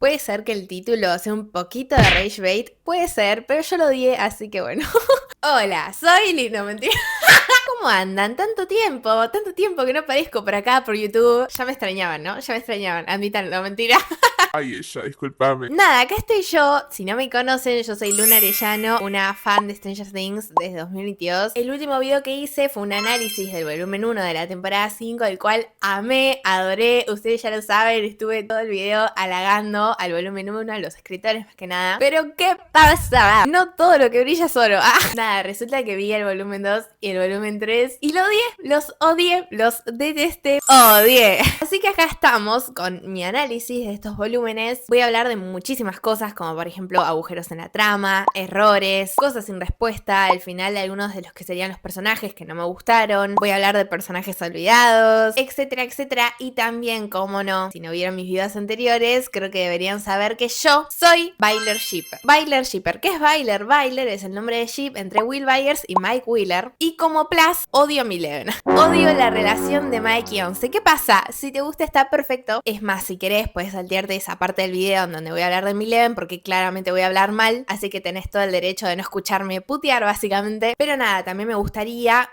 Puede ser que el título sea un poquito de rage bait, puede ser, pero yo lo odié, así que bueno. Hola, soy Lili, no mentira. ¿Cómo andan? Tanto tiempo que no aparezco por acá por YouTube. Ya me extrañaban, ¿no? Ya me extrañaban, admítanlo, mentira. Ay, ella, discúlpame. Nada, acá estoy yo. Si no me conocen, yo soy Luna Arellano, una fan de Stranger Things desde 2022. El último video que hice fue un análisis del volumen 1 de la temporada 5, el cual amé, adoré. Ustedes ya lo saben, estuve todo el video halagando al volumen 1, a los escritores más que nada. Pero ¿qué pasa? No todo lo que brilla es oro. Nada, resulta que vi el volumen 2 y el volumen 3 y lo odié, los odié, los detesté, odié. Así que acá estamos con mi análisis de estos volúmenes. Voy a hablar de muchísimas cosas, como por ejemplo agujeros en la trama, errores, cosas sin respuesta, el final de algunos de los que serían los personajes que no me gustaron. Voy a hablar de personajes olvidados, etcétera, etcétera. Y también, como no, si no vieron mis videos anteriores, creo que deberían saber que yo soy Byler Shipper. Byler Shipper, ¿qué es Byler? Byler es el nombre de ship entre Will Byers y Mike Wheeler. Y como plus, odio a Eleven. Odio la relación de Mike y Once. ¿Qué pasa? Si te gusta está perfecto. Es más, si querés puedes saltearte esa parte del video en donde voy a hablar de Eleven, porque claramente voy a hablar mal, así que tenés todo el derecho de no escucharme putear básicamente. Pero nada, también me gustaría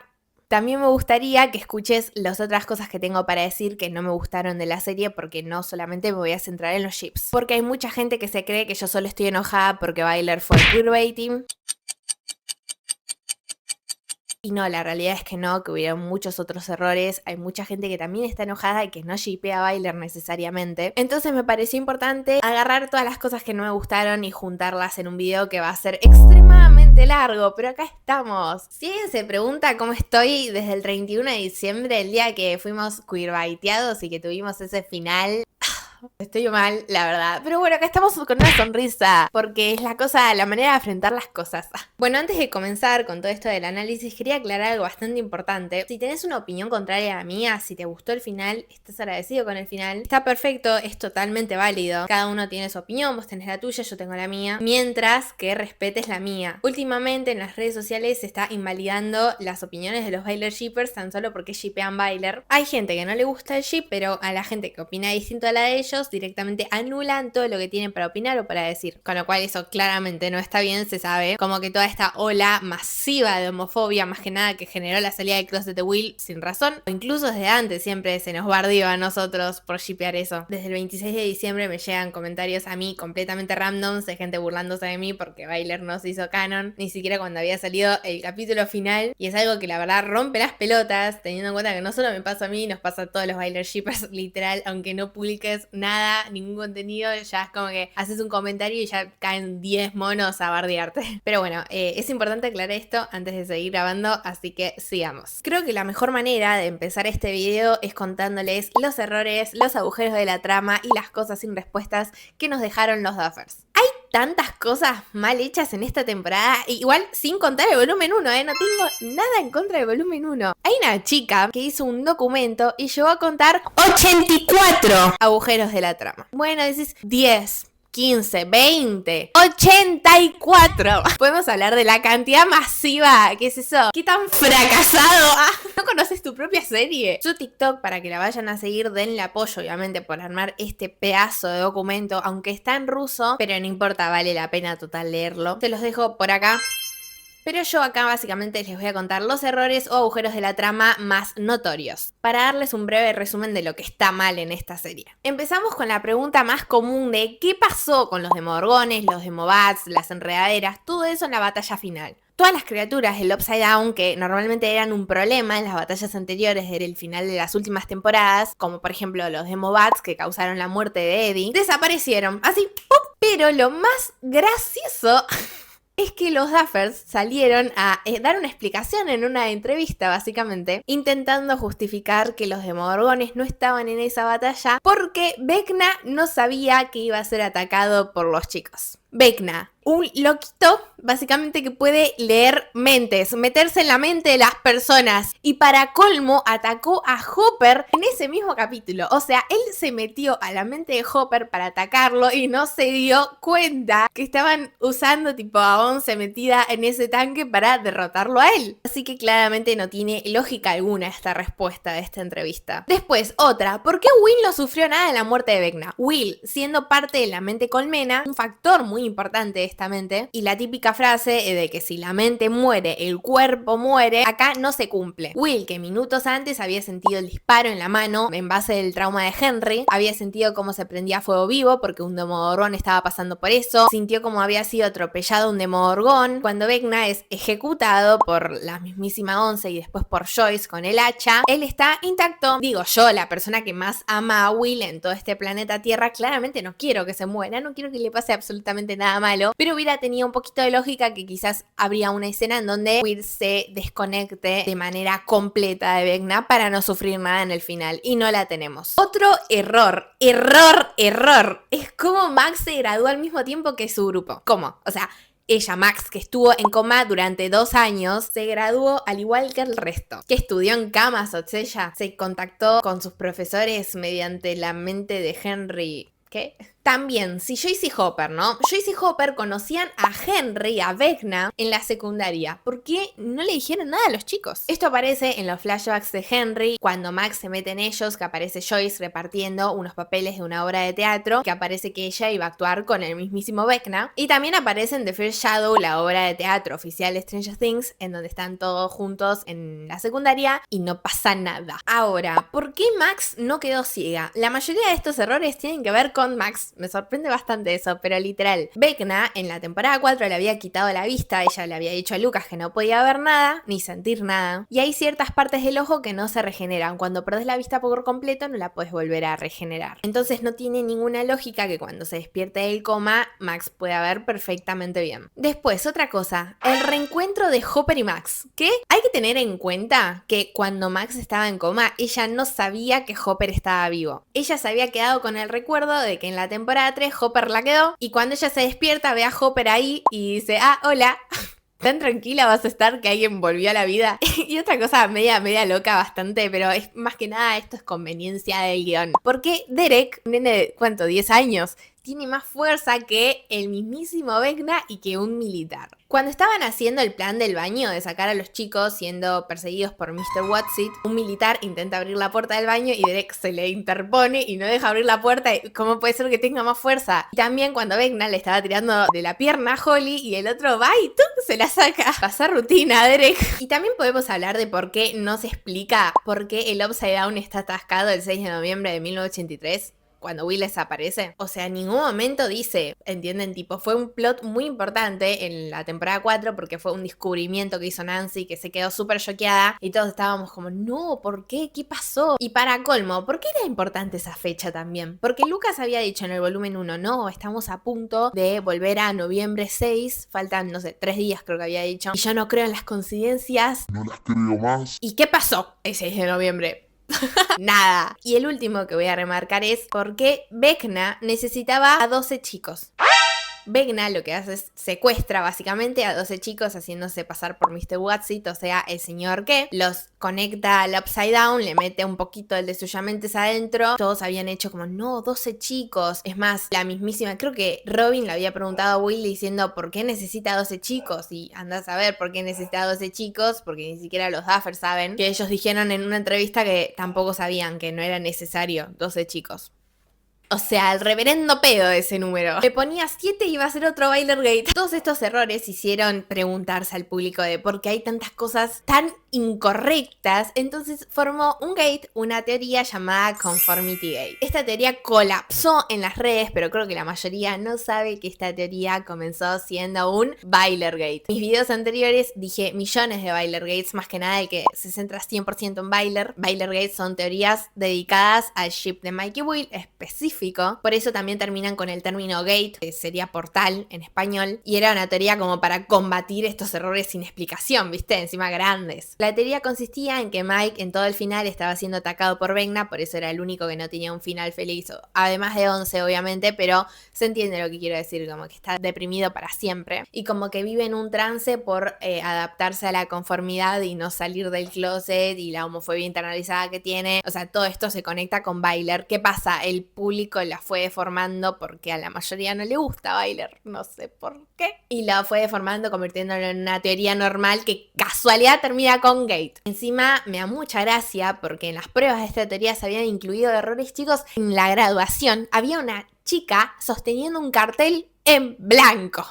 que escuches las otras cosas que tengo para decir que no me gustaron de la serie, porque no solamente me voy a centrar en los ships. Porque hay mucha gente que se cree que yo solo estoy enojada porque Byler fue queerbaiting. Y no, la realidad es que no, que hubieron muchos otros errores. Hay mucha gente que también está enojada y que no shippea a Byler necesariamente. Entonces me pareció importante agarrar todas las cosas que no me gustaron y juntarlas en un video que va a ser extremadamente largo. Pero acá estamos. Si alguien se pregunta cómo estoy desde el 31 de diciembre, el día que fuimos queerbaiteados y que tuvimos ese final, estoy mal, la verdad. Pero bueno, acá estamos con una sonrisa, porque es la manera de afrontar las cosas. Bueno, antes de comenzar con todo esto del análisis, quería aclarar algo bastante importante. Si tenés una opinión contraria a la mía, si te gustó el final, estás agradecido con el final, está perfecto, es totalmente válido. Cada uno tiene su opinión, vos tenés la tuya, yo tengo la mía, mientras que respetes la mía. Últimamente en las redes sociales se está invalidando las opiniones de los Byler shippers tan solo porque shippean Byler. Hay gente que no le gusta el ship, pero a la gente que opina distinto a la de ellos, directamente anulan todo lo que tienen para opinar o para decir. Con lo cual eso claramente no está bien, se sabe. Como que toda esta ola masiva de homofobia, más que nada que generó la salida de Closet de Will sin razón. O incluso desde antes siempre se nos bardió a nosotros por shippear eso. Desde el 26 de diciembre me llegan comentarios a mí completamente randoms de gente burlándose de mí porque Byler no se hizo canon, ni siquiera cuando había salido el capítulo final. Y es algo que la verdad rompe las pelotas, teniendo en cuenta que no solo me pasa a mí, nos pasa a todos los Byler shippers, literal, aunque no publiques nada, ningún contenido, ya es como que haces un comentario y ya caen 10 monos a bardearte. Pero bueno, es importante aclarar esto antes de seguir grabando, así que sigamos. Creo que la mejor manera de empezar este video es contándoles los errores, los agujeros de la trama y las cosas sin respuestas que nos dejaron los Duffers. Hay tantas cosas mal hechas en esta temporada, igual sin contar el volumen 1, no tengo nada en contra del volumen 1. Hay una chica que hizo un documento y llegó a contar 84 agujeros de la trama. Bueno, decís 10, 15, 20, 84. Podemos hablar de la cantidad masiva. ¿Qué es eso? ¿Qué tan fracasado? ¿No conoces tu propia serie? Su TikTok, para que la vayan a seguir, denle apoyo, obviamente, por armar este pedazo de documento, aunque está en ruso, pero no importa, vale la pena total leerlo. Te los dejo por acá. Pero yo acá básicamente les voy a contar los errores o agujeros de la trama más notorios, para darles un breve resumen de lo que está mal en esta serie. Empezamos con la pregunta más común de ¿qué pasó con los demogorgones, los demobats, las enredaderas, todo eso en la batalla final? Todas las criaturas del Upside Down, que normalmente eran un problema en las batallas anteriores del final de las últimas temporadas, como por ejemplo los demobats que causaron la muerte de Eddie, desaparecieron, así, ¡pum! Pero lo más gracioso es que los Duffers salieron a dar una explicación en una entrevista, básicamente, intentando justificar que los demogorgones no estaban en esa batalla porque Vecna no sabía que iba a ser atacado por los chicos. Vecna, un loquito básicamente que puede leer mentes, meterse en la mente de las personas. Y para colmo, atacó a Hopper en ese mismo capítulo. O sea, él se metió a la mente de Hopper para atacarlo y no se dio cuenta que estaban usando tipo a 11 metida en ese tanque para derrotarlo a él. Así que claramente no tiene lógica alguna esta respuesta de esta entrevista. Después, otra. ¿Por qué Will no sufrió nada de la muerte de Vecna? Will, siendo parte de la mente colmena, un factor muy importante de esta mente, y la típica frase de que si la mente muere, el cuerpo muere, acá no se cumple. Will, que minutos antes había sentido el disparo en la mano en base del trauma de Henry, había sentido cómo se prendía fuego vivo porque un Demogorgón estaba pasando por eso, sintió como había sido atropellado un Demogorgón, cuando Vecna es ejecutado por la mismísima Once y después por Joyce con el hacha, él está intacto. Digo yo, la persona que más ama a Will en todo este planeta Tierra, claramente no quiero que se muera, no quiero que le pase absolutamente nada malo, pero hubiera tenido un poquito de lógica que quizás habría una escena en donde Will se desconecte de manera completa de Vecna para no sufrir nada en el final, y no la tenemos. Otro error, es como Max se graduó al mismo tiempo que su grupo. ¿Cómo? O sea, ella, Max, que estuvo en coma durante 2 años, se graduó al igual que el resto. Que estudió en camas, o sea, ella se contactó con sus profesores mediante la mente de Henry. ¿Qué? También, si Joyce y Hopper, ¿no? Joyce y Hopper conocían a Henry, a Vecna, en la secundaria. ¿Por qué no le dijeron nada a los chicos? Esto aparece en los flashbacks de Henry, cuando Max se mete en ellos, que aparece Joyce repartiendo unos papeles de una obra de teatro, que aparece que ella iba a actuar con el mismísimo Vecna. Y también aparece en The First Shadow, la obra de teatro oficial de Stranger Things, en donde están todos juntos en la secundaria y no pasa nada. Ahora, ¿por qué Max no quedó ciega? La mayoría de estos errores tienen que ver con Max. Me sorprende bastante eso, pero literal. Vecna en la temporada 4 le había quitado la vista, ella le había dicho a Lucas que no podía ver nada, ni sentir nada. Y hay ciertas partes del ojo que no se regeneran. Cuando perdés la vista por completo no la puedes volver a regenerar. Entonces no tiene ninguna lógica que cuando se despierte del coma, Max pueda ver perfectamente bien. Después, otra cosa, el reencuentro de Hopper y Max. ¿Qué? Hay que tener en cuenta que cuando Max estaba en coma, ella no sabía que Hopper estaba vivo. Ella se había quedado con el recuerdo de que en la temporada 3 Hopper la quedó y cuando ella se despierta ve a Hopper ahí y dice, ah, hola, tan tranquila vas a estar que alguien volvió a la vida. Y otra cosa media loca bastante, pero es más que nada esto es conveniencia del guión. Porque Derek, un nene de, ¿cuánto? 10 años, tiene más fuerza que el mismísimo Vecna y que un militar. Cuando estaban haciendo el plan del baño de sacar a los chicos siendo perseguidos por Mr. Watsit, un militar intenta abrir la puerta del baño y Derek se le interpone y no deja abrir la puerta. ¿Cómo puede ser que tenga más fuerza? Y también cuando Vecna le estaba tirando de la pierna a Holly y el otro va y ¡tum! Se la saca. Pasa rutina, Derek. Y también podemos hablar de por qué no se explica por qué el Upside Down está atascado el 6 de noviembre de 1983. Cuando Will desaparece. O sea, en ningún momento dice, ¿entienden? Tipo, fue un plot muy importante en la temporada 4 porque fue un descubrimiento que hizo Nancy que se quedó súper choqueada y todos estábamos como, no, ¿por qué? ¿Qué pasó? Y para colmo, ¿por qué era importante esa fecha también? Porque Lucas había dicho en el volumen 1, no, estamos a punto de volver a noviembre 6, faltan, no sé, 3 días creo que había dicho, y yo no creo en las coincidencias. No las creo más. ¿Y qué pasó el 6 de noviembre? Nada. Y el último que voy a remarcar es por qué Vecna necesitaba a 12 chicos. Vecna lo que hace es secuestra básicamente a 12 chicos haciéndose pasar por Mr. Watsit, o sea, el señor que los conecta al Upside Down, le mete un poquito el de suya mentes adentro. Todos habían hecho como, no, 12 chicos. Es más, la mismísima, creo que Robin le había preguntado a Will diciendo, ¿por qué necesita 12 chicos? Y andás a ver por qué necesita 12 chicos, porque ni siquiera los Duffer saben. Que ellos dijeron en una entrevista que tampoco sabían que no era necesario 12 chicos. O sea, el reverendo pedo de ese número. Le ponía 7 y iba a ser otro Bailergate. Todos estos errores hicieron preguntarse al público de por qué hay tantas cosas tan incorrectas. Entonces formó un gate, una teoría llamada Conformity Gate. Esta teoría colapsó en las redes, pero creo que la mayoría no sabe que esta teoría comenzó siendo un Bailergate. En mis videos anteriores dije millones de Bailergates, más que nada el que se centra 100% en Bailer. Bailergates son teorías dedicadas al ship de Mikey Will específico. Por eso también terminan con el término gate, que sería portal en español. Y era una teoría como para combatir estos errores sin explicación, ¿viste? Encima grandes. La teoría consistía en que Mike en todo el final estaba siendo atacado por Vecna, por eso era el único que no tenía un final feliz, además de 11 obviamente, pero se entiende lo que quiero decir, como que está deprimido para siempre y como que vive en un trance por adaptarse a la conformidad y no salir del closet y la homofobia internalizada que tiene. O sea, todo esto se conecta con Byler. ¿Qué pasa? El público la fue deformando porque a la mayoría no le gusta Byler, no sé por qué, y la fue deformando, convirtiéndolo en una teoría normal que casualidad termina con Gate. Encima me da mucha gracia porque en las pruebas de esta teoría se habían incluido errores, chicos. En la graduación había una chica sosteniendo un cartel en blanco.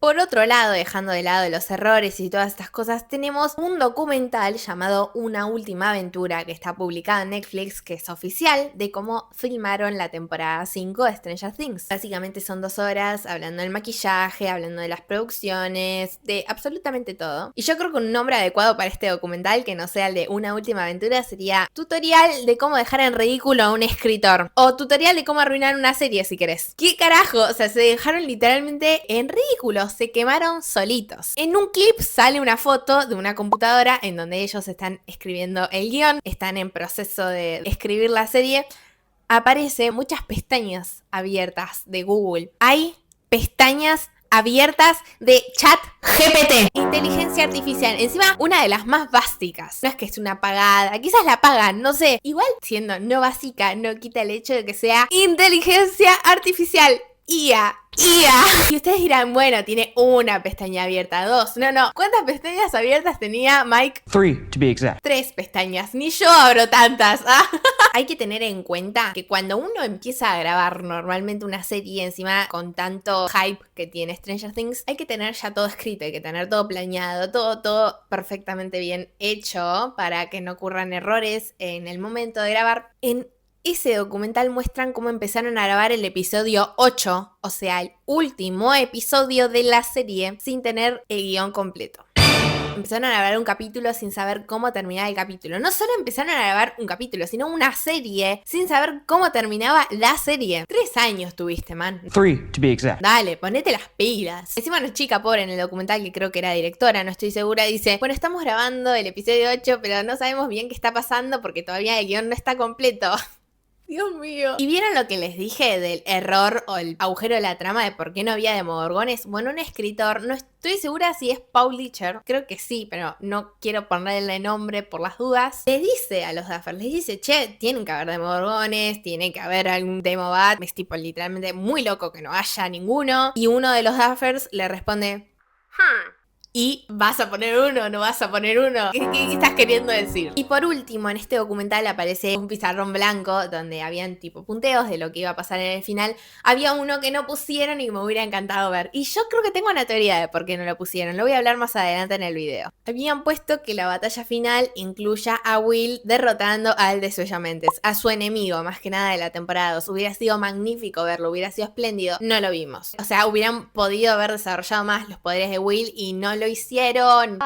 Por otro lado, dejando de lado los errores y todas estas cosas, tenemos un documental llamado Una Última Aventura que está publicado en Netflix, que es oficial, de cómo filmaron la temporada 5 de Stranger Things. Básicamente son 2 horas hablando del maquillaje, hablando de las producciones, de absolutamente todo. Y yo creo que un nombre adecuado para este documental, que no sea el de Una Última Aventura, sería Tutorial de cómo dejar en ridículo a un escritor. O Tutorial de cómo arruinar una serie, si querés. ¿Qué carajo? O sea, se dejaron literalmente en ridículo. Se quemaron solitos. En un clip sale una foto de una computadora en donde ellos están escribiendo el guión, están en proceso de escribir la serie. Aparece muchas pestañas abiertas de Google. Hay pestañas abiertas de Chat GPT, inteligencia artificial, encima una de las más básicas. No es que es una pagada, quizás la pagan, no sé. Igual siendo no básica, no quita el hecho de que sea inteligencia artificial. IA. Y ustedes dirán, bueno, tiene una pestaña abierta, 2. No. ¿Cuántas pestañas abiertas tenía Mike? 3, to be exact. 3 pestañas. Ni yo abro tantas. Hay que tener en cuenta que cuando uno empieza a grabar normalmente una serie, encima con tanto hype que tiene Stranger Things, hay que tener ya todo escrito, hay que tener todo planeado, todo perfectamente bien hecho para que no ocurran errores en el momento de grabar. En ese documental muestran cómo empezaron a grabar el episodio 8, o sea, el último episodio de la serie, sin tener el guión completo. Empezaron a grabar un capítulo sin saber cómo terminaba el capítulo. No solo empezaron a grabar un capítulo, sino una serie sin saber cómo terminaba la serie. 3 años tuviste, man. 3, to be exact. Dale, ponete las pilas. Encima una chica pobre en el documental, que creo que era directora, no estoy segura, dice, bueno, estamos grabando el episodio 8, pero no sabemos bien qué está pasando porque todavía el guión no está completo. Dios mío. ¿Y vieron lo que les dije del error o el agujero de la trama de por qué no había demogorgones? Bueno, un escritor, no estoy segura si es Paul Licher, creo que sí, pero no quiero ponerle nombre por las dudas. Le dice a los Duffers, les dice, che, tienen que haber demogorgones, tiene que haber algún demobat. Es tipo literalmente muy loco que no haya ninguno. Y uno de los Duffers le responde, ¿y vas a poner uno o no vas a poner uno? ¿Qué estás queriendo decir? Y por último, en este documental aparece un pizarrón blanco donde habían tipo punteos de lo que iba a pasar en el final. Había uno que no pusieron y me hubiera encantado ver. Y yo creo que tengo una teoría de por qué no lo pusieron. Lo voy a hablar más adelante en el video. Habían puesto que la batalla final incluya a Will derrotando al Desuellamentes, a su enemigo, más que nada de la temporada 2. Hubiera sido magnífico verlo, hubiera sido espléndido. No lo vimos. O sea, hubieran podido haber desarrollado más los poderes de Will y no lo hicieron.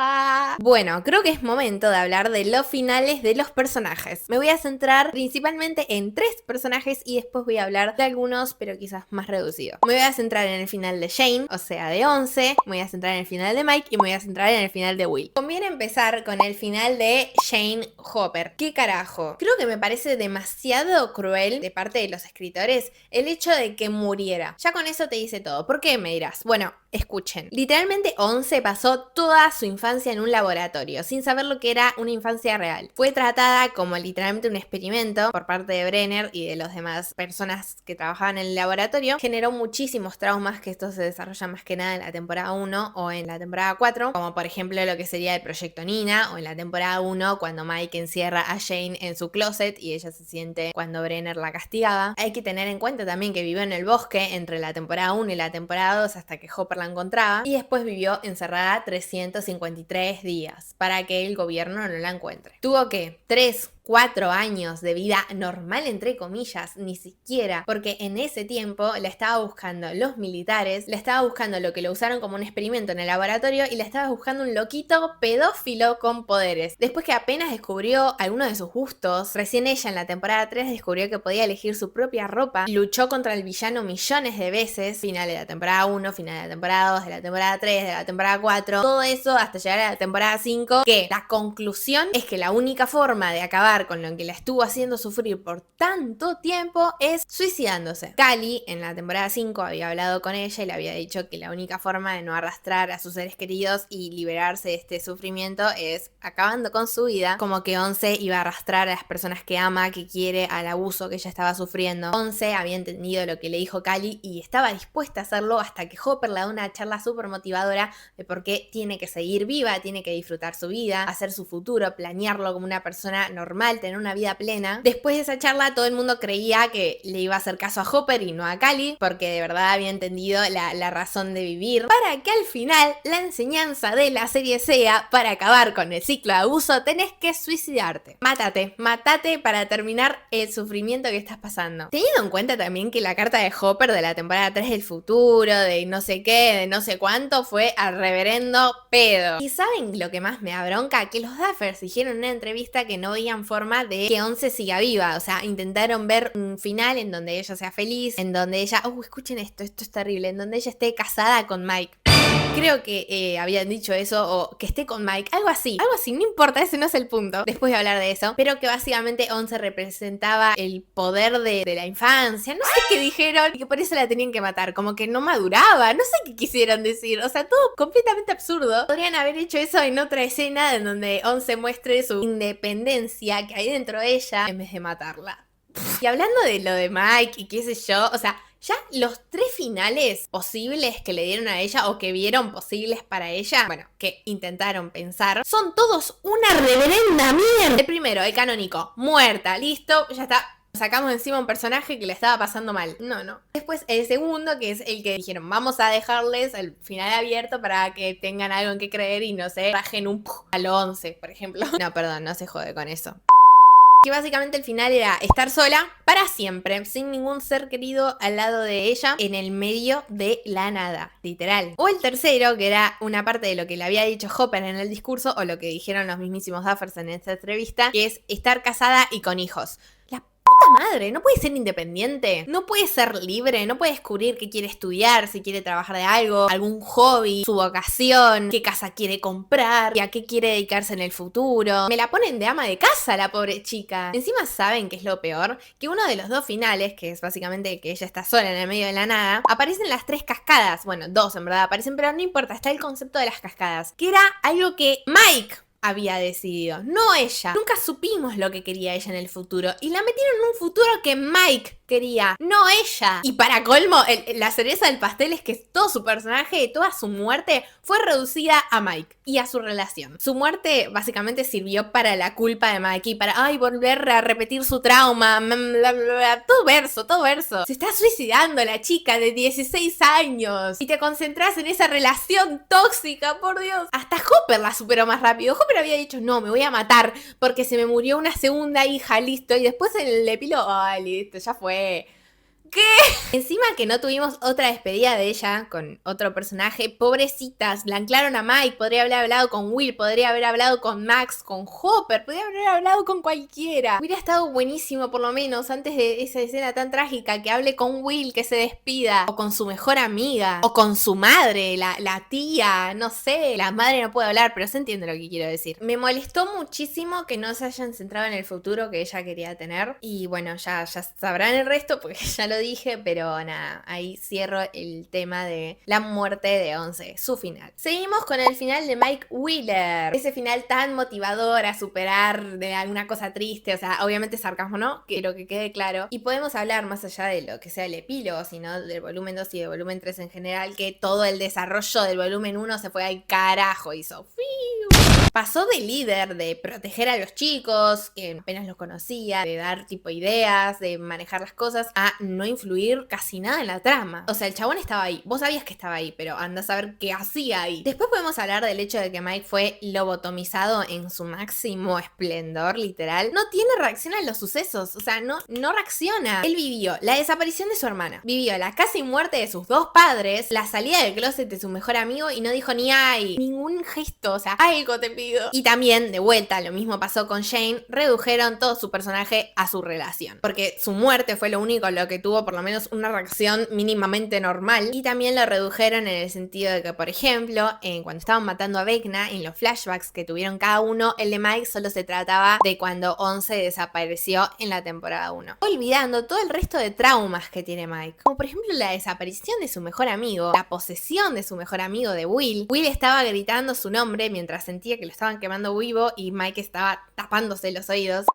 Bueno, creo que es momento de hablar de los finales de los personajes. Me voy a centrar principalmente en 3 personajes y después voy a hablar de algunos, pero quizás más reducido. Me voy a centrar en el final de Shane, o sea, de 11. Me voy a centrar en el final de Mike y me voy a centrar en el final de Will. Conviene empezar con el final de Shane Hopper. ¿Qué carajo? Creo que me parece demasiado cruel de parte de los escritores el hecho de que muriera. Ya con eso te dice todo. ¿Por qué, me dirás? Bueno, escuchen. Literalmente 11 pasó toda su infancia en un laboratorio, sin saber lo que era una infancia real. Fue tratada como literalmente un experimento por parte de Brenner y de las demás personas que trabajaban en el laboratorio. Generó muchísimos traumas, que esto se desarrolla más que nada en la temporada 1 o en la temporada 4, como por ejemplo lo que sería el proyecto Nina, o en la temporada 1 cuando Mike encierra a Jane en su closet y ella se siente cuando Brenner la castigaba. Hay que tener en cuenta también que vivió en el bosque entre la temporada 1 y la temporada 2 hasta que Hopper la encontraba, y después vivió encerrada 353 días para que el gobierno no la encuentre. Tuvo que 3, 4 años de vida normal, entre comillas, ni siquiera, porque en ese tiempo la estaba buscando los militares, la estaba buscando lo que lo usaron como un experimento en el laboratorio y la estaba buscando un loquito pedófilo con poderes. Después que apenas descubrió algunos de sus gustos, recién ella en la temporada 3 descubrió que podía elegir su propia ropa, luchó contra el villano millones de veces, final de la temporada 1, final de la temporada 2, de la temporada 3, de la temporada 4, todo eso hasta llegar a la temporada 5, que la conclusión es que la única forma de acabar con lo que la estuvo haciendo sufrir por tanto tiempo es suicidándose. Cali en la temporada 5 había hablado con ella y le había dicho que la única forma de no arrastrar a sus seres queridos y liberarse de este sufrimiento es acabando con su vida, como que Once iba a arrastrar a las personas que ama, que quiere, al abuso que ella estaba sufriendo. Once había entendido lo que le dijo Cali y estaba dispuesta a hacerlo hasta que Hopper le da una charla súper motivadora de por qué tiene que seguir viva, tiene que disfrutar su vida, hacer su futuro, planearlo como una persona normal, tener una vida plena. Después de esa charla todo el mundo creía que le iba a hacer caso a Hopper y no a Cali, porque de verdad había entendido la razón de vivir, para que al final la enseñanza de la serie sea: para acabar con el ciclo de abuso tenés que suicidarte. Mátate para terminar el sufrimiento que estás pasando. Teniendo en cuenta también que la carta de Hopper de la temporada 3 del futuro, de no sé qué, de no sé cuánto, fue al reverendo pedo. ¿Y saben lo que más me da bronca? Que los Duffers dijeron en una entrevista que no veían forma de que Once siga viva. O sea, intentaron ver un final en donde ella sea feliz, en donde ella... escuchen esto es terrible. En donde ella esté casada con Mike. Creo que habían dicho eso, o que esté con Mike, algo así, no importa, ese no es el punto, después de hablar de eso, pero que básicamente Once representaba el poder de la infancia, no sé qué dijeron, y que por eso la tenían que matar, como que no maduraba, no sé qué quisieron decir, o sea, todo completamente absurdo. Podrían haber hecho eso en otra escena en donde Once muestre su independencia que hay dentro de ella, en vez de matarla. Y hablando de lo de Mike y qué sé yo, o sea, ya los 3 finales posibles que le dieron a ella o que vieron posibles para ella, bueno, que intentaron pensar, son todos una reverenda mierda. El primero, el canónico, muerta, listo, ya está. Sacamos encima un personaje que le estaba pasando mal. No. Después el segundo, que es el que dijeron, vamos a dejarles el final abierto para que tengan algo en que creer y no se rajen un al 11, por ejemplo. No, perdón, no se jode con eso. Que básicamente el final era estar sola para siempre, sin ningún ser querido al lado de ella, en el medio de la nada, literal. O el tercero, que era una parte de lo que le había dicho Hopper en el discurso, o lo que dijeron los mismísimos Duffers en esta entrevista, que es estar casada y con hijos. La puta madre, no puede ser independiente, no puede ser libre, no puede descubrir qué quiere estudiar, si quiere trabajar de algo, algún hobby, su vocación, qué casa quiere comprar, y a qué quiere dedicarse en el futuro. Me la ponen de ama de casa la pobre chica. Encima saben que es lo peor, que uno de los 2 finales, que es básicamente que ella está sola en el medio de la nada, aparecen las 3 cascadas. Bueno, 2 en verdad aparecen, pero no importa, está el concepto de las cascadas, que era algo que Mike había decidido, no ella. Nunca supimos lo que quería ella en el futuro y la metieron en un futuro que Mike quería, no ella. Y para colmo, la cereza del pastel es que todo su personaje y toda su muerte fue reducida a Mike y a su relación. Su muerte básicamente sirvió para la culpa de Mike y para, volver a repetir su trauma, bla, bla, bla, todo verso. Se está suicidando la chica de 16 años y te concentras en esa relación tóxica, por Dios. Hasta Hopper la superó más rápido. Hopper había dicho, no, me voy a matar porque se me murió una segunda hija, listo. Y después en el epílogo, listo, ya fue. ¿Qué? Encima que no tuvimos otra despedida de ella con otro personaje, pobrecitas, la anclaron a Mike, podría haber hablado con Will, podría haber hablado con Max, con Hopper, podría haber hablado con cualquiera. Hubiera estado buenísimo por lo menos antes de esa escena tan trágica que hable con Will, que se despida, o con su mejor amiga, o con su madre, la tía, no sé, la madre no puede hablar, pero se entiende lo que quiero decir. Me molestó muchísimo que no se hayan centrado en el futuro que ella quería tener, y bueno, ya sabrán el resto porque ya lo dije, pero nada, ahí cierro el tema de la muerte de Once, su final. Seguimos con el final de Mike Wheeler, ese final tan motivador a superar de alguna cosa triste, o sea, obviamente sarcasmo, ¿no? Quiero que quede claro. Y podemos hablar más allá de lo que sea el epílogo, sino del volumen 2 y del volumen 3 en general, que todo el desarrollo del volumen 1 se fue al carajo, hizo pasó de líder, de proteger a los chicos, que apenas los conocía, de dar tipo ideas, de manejar las cosas, a no influir casi nada en la trama. O sea, el chabón estaba ahí, vos sabías que estaba ahí, pero anda a saber qué hacía ahí. Después podemos hablar del hecho de que Mike fue lobotomizado en su máximo esplendor, literal. No tiene reacción a los sucesos, o sea, no reacciona. Él vivió la desaparición de su hermana, vivió la casi muerte de sus dos padres, la salida del closet de su mejor amigo y no dijo ni ay, ningún gesto, o sea, algo te pido. Y también, de vuelta, lo mismo pasó con Shane, redujeron todo su personaje a su relación, porque su muerte fue lo único lo que tuvo por lo menos una reacción mínimamente normal, y también lo redujeron en el sentido de que, por ejemplo, cuando estaban matando a Vecna, en los flashbacks que tuvieron cada uno, el de Mike solo se trataba de cuando 11 desapareció en la temporada 1, olvidando todo el resto de traumas que tiene Mike, como por ejemplo la desaparición de su mejor amigo, la posesión de su mejor amigo de Will. Will estaba gritando su nombre mientras sentía que lo estaban quemando vivo y Mike estaba tapándose los oídos.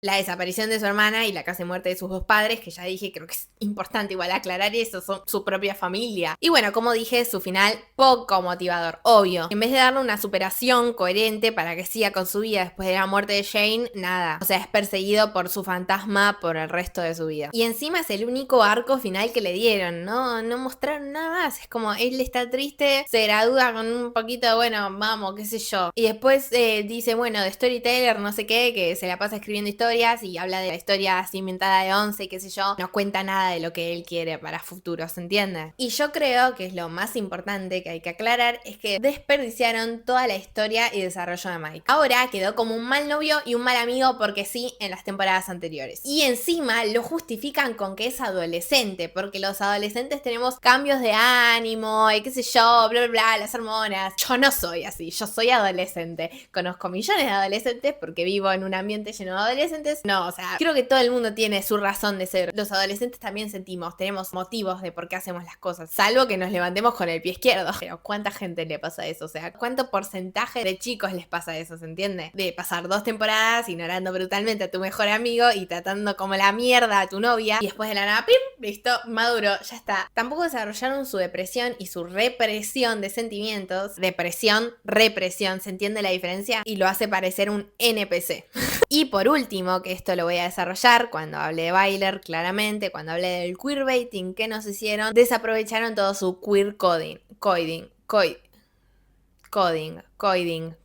La desaparición de su hermana y la casi muerte de sus dos padres, que ya dije, creo que es importante igual aclarar eso, son su propia familia. Y bueno, como dije, su final poco motivador, obvio. En vez de darle una superación coherente para que siga con su vida después de la muerte de Shane, nada. O sea, es perseguido por su fantasma por el resto de su vida. Y encima es el único arco final que le dieron, no mostraron nada más. Es como, él está triste, se gradúa con un poquito de, bueno, vamos, qué sé yo. Y después dice, bueno, de storyteller, no sé qué, que se la pasa escribiendo historias y habla de la historia así inventada de 11, qué sé yo, no cuenta nada de lo que él quiere para futuro, ¿se entiende? Y yo creo que es lo más importante que hay que aclarar, es que desperdiciaron toda la historia y desarrollo de Mike. Ahora quedó como un mal novio y un mal amigo porque sí en las temporadas anteriores. Y encima lo justifican con que es adolescente, porque los adolescentes tenemos cambios de ánimo y qué sé yo, bla bla bla, las hormonas. Yo no soy así, yo soy adolescente. Conozco millones de adolescentes porque vivo en un ambiente lleno de adolescentes. No, o sea, creo que todo el mundo tiene su razón de ser. Los adolescentes también tenemos motivos de por qué hacemos las cosas, salvo que nos levantemos con el pie izquierdo. Pero ¿cuánta gente le pasa eso? O sea, ¿cuánto porcentaje de chicos les pasa eso? ¿Se entiende? De pasar 2 temporadas ignorando brutalmente a tu mejor amigo y tratando como la mierda a tu novia y después de la nada, ¡pim! Listo, maduro, ya está. Tampoco desarrollaron su depresión y su represión de sentimientos. Depresión, represión, ¿se entiende la diferencia? Y lo hace parecer un NPC. Y por último, que esto lo voy a desarrollar cuando hable de Byler, claramente, cuando hable del queerbaiting que nos hicieron, desaprovecharon todo su queer coding,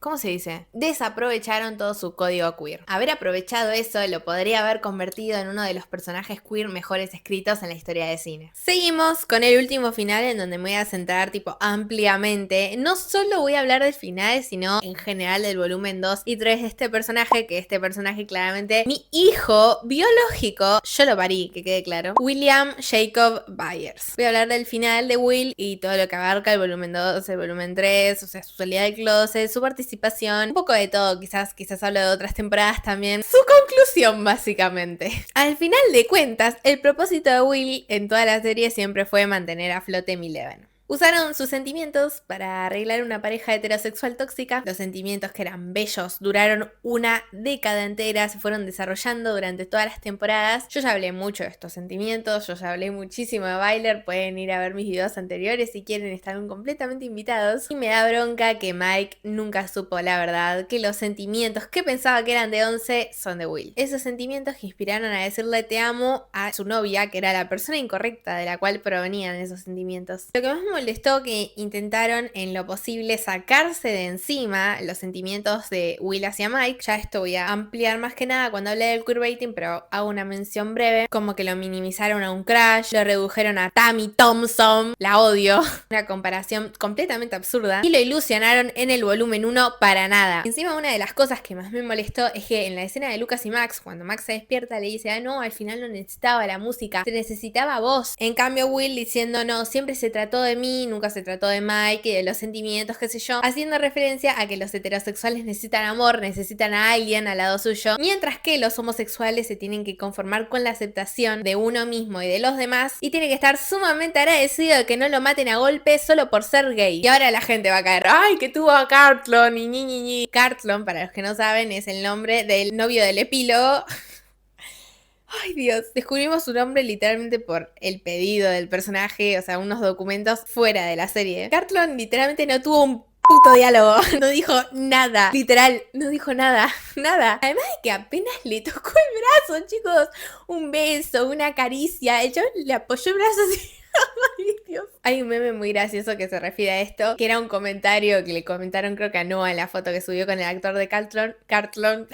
¿cómo se dice? Desaprovecharon todo su código queer. Haber aprovechado eso lo podría haber convertido en uno de los personajes queer mejores escritos en la historia de cine. Seguimos con el último final en donde me voy a centrar tipo ampliamente. No solo voy a hablar del final, sino en general del volumen 2 y 3 de este personaje, que este personaje claramente mi hijo biológico, yo lo parí, que quede claro, William Jacob Byers. Voy a hablar del final de Will y todo lo que abarca el volumen 2, el volumen 3, o sea, su salida del closet, su participación, un poco de todo, quizás hablo de otras temporadas también. Su conclusión, básicamente. Al final de cuentas, el propósito de Will en toda la serie siempre fue mantener a flote Eleven. Usaron sus sentimientos para arreglar una pareja heterosexual tóxica. Los sentimientos, que eran bellos, duraron una década entera, se fueron desarrollando durante todas las temporadas. Yo ya hablé mucho de estos sentimientos, yo ya hablé muchísimo de Byler, pueden ir a ver mis videos anteriores si quieren, están completamente invitados. Y me da bronca que Mike nunca supo la verdad, que los sentimientos que pensaba que eran de 11 son de Will. Esos sentimientos que inspiraron a decirle te amo a su novia, que era la persona incorrecta de la cual provenían esos sentimientos. Lo que más me molestó que intentaron en lo posible sacarse de encima los sentimientos de Will hacia Mike. Ya esto voy a ampliar más que nada cuando hable del queerbaiting, pero hago una mención breve, como que lo minimizaron a un crush, lo redujeron a Tammy Thompson, la odio, una comparación completamente absurda, y lo ilusionaron en el volumen 1 para nada. Encima, una de las cosas que más me molestó es que en la escena de Lucas y Max, cuando Max se despierta, le dice, ah no, al final no necesitaba la música, se necesitaba voz. En cambio Will diciendo, no, siempre se trató de mí, nunca se trató de Mike y de los sentimientos, qué sé yo, haciendo referencia a que los heterosexuales necesitan amor, necesitan a alguien al lado suyo, mientras que los homosexuales se tienen que conformar con la aceptación de uno mismo y de los demás, y tiene que estar sumamente agradecido de que no lo maten a golpes solo por ser gay. Y ahora la gente va a caer, ay, que tuvo a Cartlon y ñi. Cartlon, para los que no saben, es el nombre del novio del epílogo. Ay Dios, descubrimos su nombre literalmente por el pedido del personaje, o sea, unos documentos fuera de la serie. Cartlon literalmente no tuvo un puto diálogo. No dijo nada. Literal, no dijo nada. Nada. Además de que apenas le tocó el brazo, chicos. Un beso, una caricia. Yo le apoyó el brazo así. Ay, Dios. Hay un meme muy gracioso que se refiere a esto, que era un comentario que le comentaron creo que a Noah en la foto que subió con el actor de Cartlon,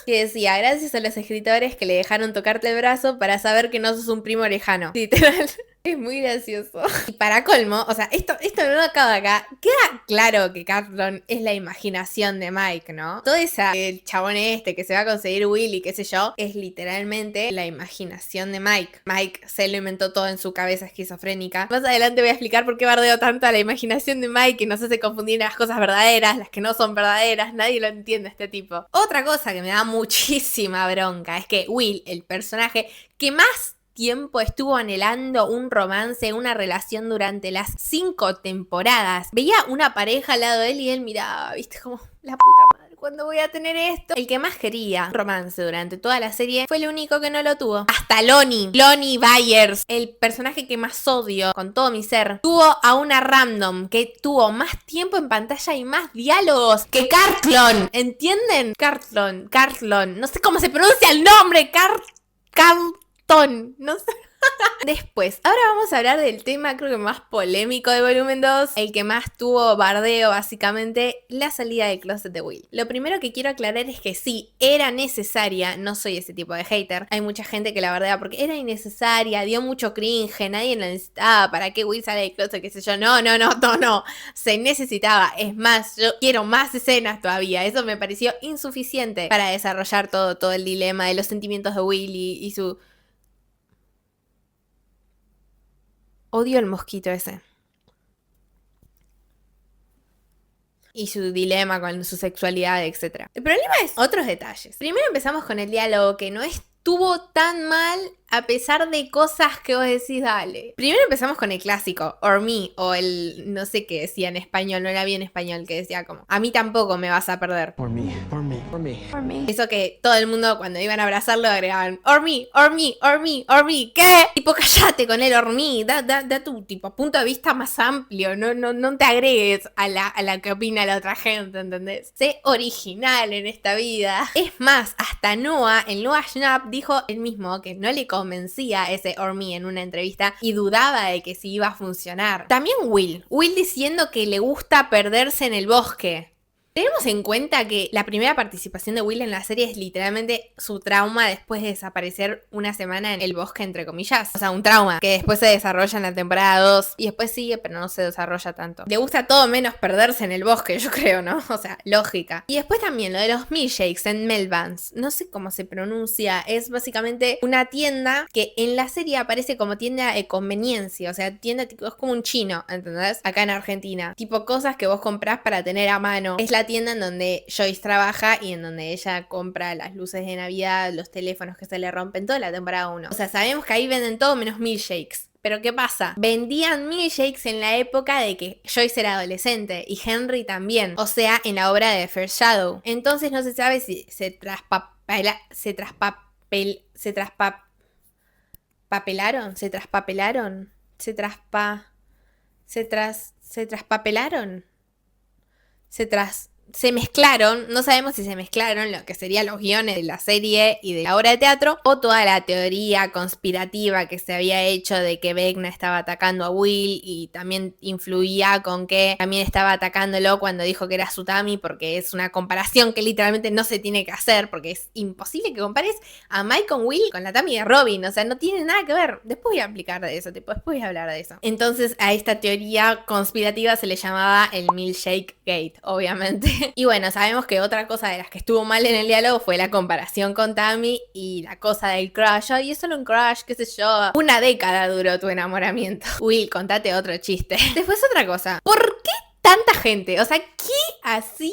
que decía, gracias a los escritores que le dejaron tocarte el brazo para saber que no sos un primo lejano. Literal. Es muy gracioso. Y para colmo, o sea, esto no acaba acá. Queda claro que Cartlon es la imaginación de Mike, ¿no? Todo el chabón este que se va a conseguir Will y qué sé yo, es literalmente la imaginación de Mike. Mike se lo inventó todo en su cabeza esquizofrénica. Más adelante voy a explicar por qué bardeo tanto a la imaginación de Mike, que nos hace confundir las cosas verdaderas, las que no son verdaderas. Nadie lo entiende este tipo. Otra cosa que me da muchísima bronca es que Will, el personaje que más tiempo estuvo anhelando un romance, una relación durante las 5 temporadas. Veía una pareja al lado de él y él miraba, viste, como la puta madre, ¿cuándo voy a tener esto? El que más quería un romance durante toda la serie fue el único que no lo tuvo. Hasta Lonnie Byers, el personaje que más odio con todo mi ser, tuvo a una random que tuvo más tiempo en pantalla y más diálogos que Cartlon. ¿Entienden? Cartlon. No sé cómo se pronuncia el nombre. Carlton. No sé. Después, ahora vamos a hablar del tema creo que más polémico de volumen 2, el que más tuvo bardeo básicamente, la salida del closet de Will. Lo primero que quiero aclarar es que sí, era necesaria, no soy ese tipo de hater, hay mucha gente que la bardea porque era innecesaria, dio mucho cringe, nadie la necesitaba, ¿para qué Will sale del closet? Qué sé yo, no, se necesitaba, es más, yo quiero más escenas todavía, eso me pareció insuficiente para desarrollar todo el dilema de los sentimientos de Will y su... Odio el mosquito ese. Y su dilema con su sexualidad, etc. El problema es otros detalles. Primero empezamos con el diálogo que no estuvo tan mal a pesar de cosas que vos decís, dale. Primero empezamos con el clásico, or me, o el no sé qué decía en español, no la vi en español, que decía como, a mí tampoco me vas a perder. Or me. Eso que todo el mundo cuando iban a abrazarlo agregaban, or me, ¿qué? Tipo, cállate con el or me, da tu tipo punto de vista más amplio, no te agregues a la que opina la otra gente, ¿entendés? Sé original en esta vida. Es más, hasta Noah, el Noah Schnapp, dijo él mismo que no le convencía ese or me en una entrevista y dudaba de que si iba a funcionar. También Will diciendo que le gusta perderse en el bosque. Tenemos en cuenta que la primera participación de Will en la serie es literalmente su trauma después de desaparecer una semana en el bosque, entre comillas. O sea, un trauma que después se desarrolla en la temporada 2 y después sigue, pero no se desarrolla tanto. Le gusta todo menos perderse en el bosque, yo creo, ¿no? O sea, lógica. Y después también lo de los milkshakes en Melvans. No sé cómo se pronuncia. Es básicamente una tienda que en la serie aparece como tienda de conveniencia. O sea, tienda tipo, es como un chino, ¿entendés? Acá en Argentina. Tipo cosas que vos comprás para tener a mano. Es la tienda en donde Joyce trabaja y en donde ella compra las luces de Navidad, los teléfonos que se le rompen, toda la temporada 1. O sea, sabemos que ahí venden todo menos milkshakes. Pero ¿qué pasa? Vendían milkshakes en la época de que Joyce era adolescente y Henry también. O sea, en la obra de First Shadow. Entonces no se sabe si se se mezclaron, no sabemos si se mezclaron lo que serían los guiones de la serie y de la obra de teatro o toda la teoría conspirativa que se había hecho de que Vecna estaba atacando a Will y también influía con que también estaba atacándolo cuando dijo que era su Tammy, porque es una comparación que literalmente no se tiene que hacer porque es imposible que compares a Mike con Will con la Tammy de Robin, o sea, no tiene nada que ver. Después voy a explicar de eso, después voy a hablar de eso. Entonces a esta teoría conspirativa se le llamaba el Milkshake Gate, obviamente. Y bueno, sabemos que otra cosa de las que estuvo mal en el diálogo fue la comparación con Tammy y la cosa del crush. Ay, es solo un crush, qué sé yo. Una década duró tu enamoramiento. Will, contate otro chiste. Después otra cosa. ¿Por qué tanta gente? O sea, ¿qué hacía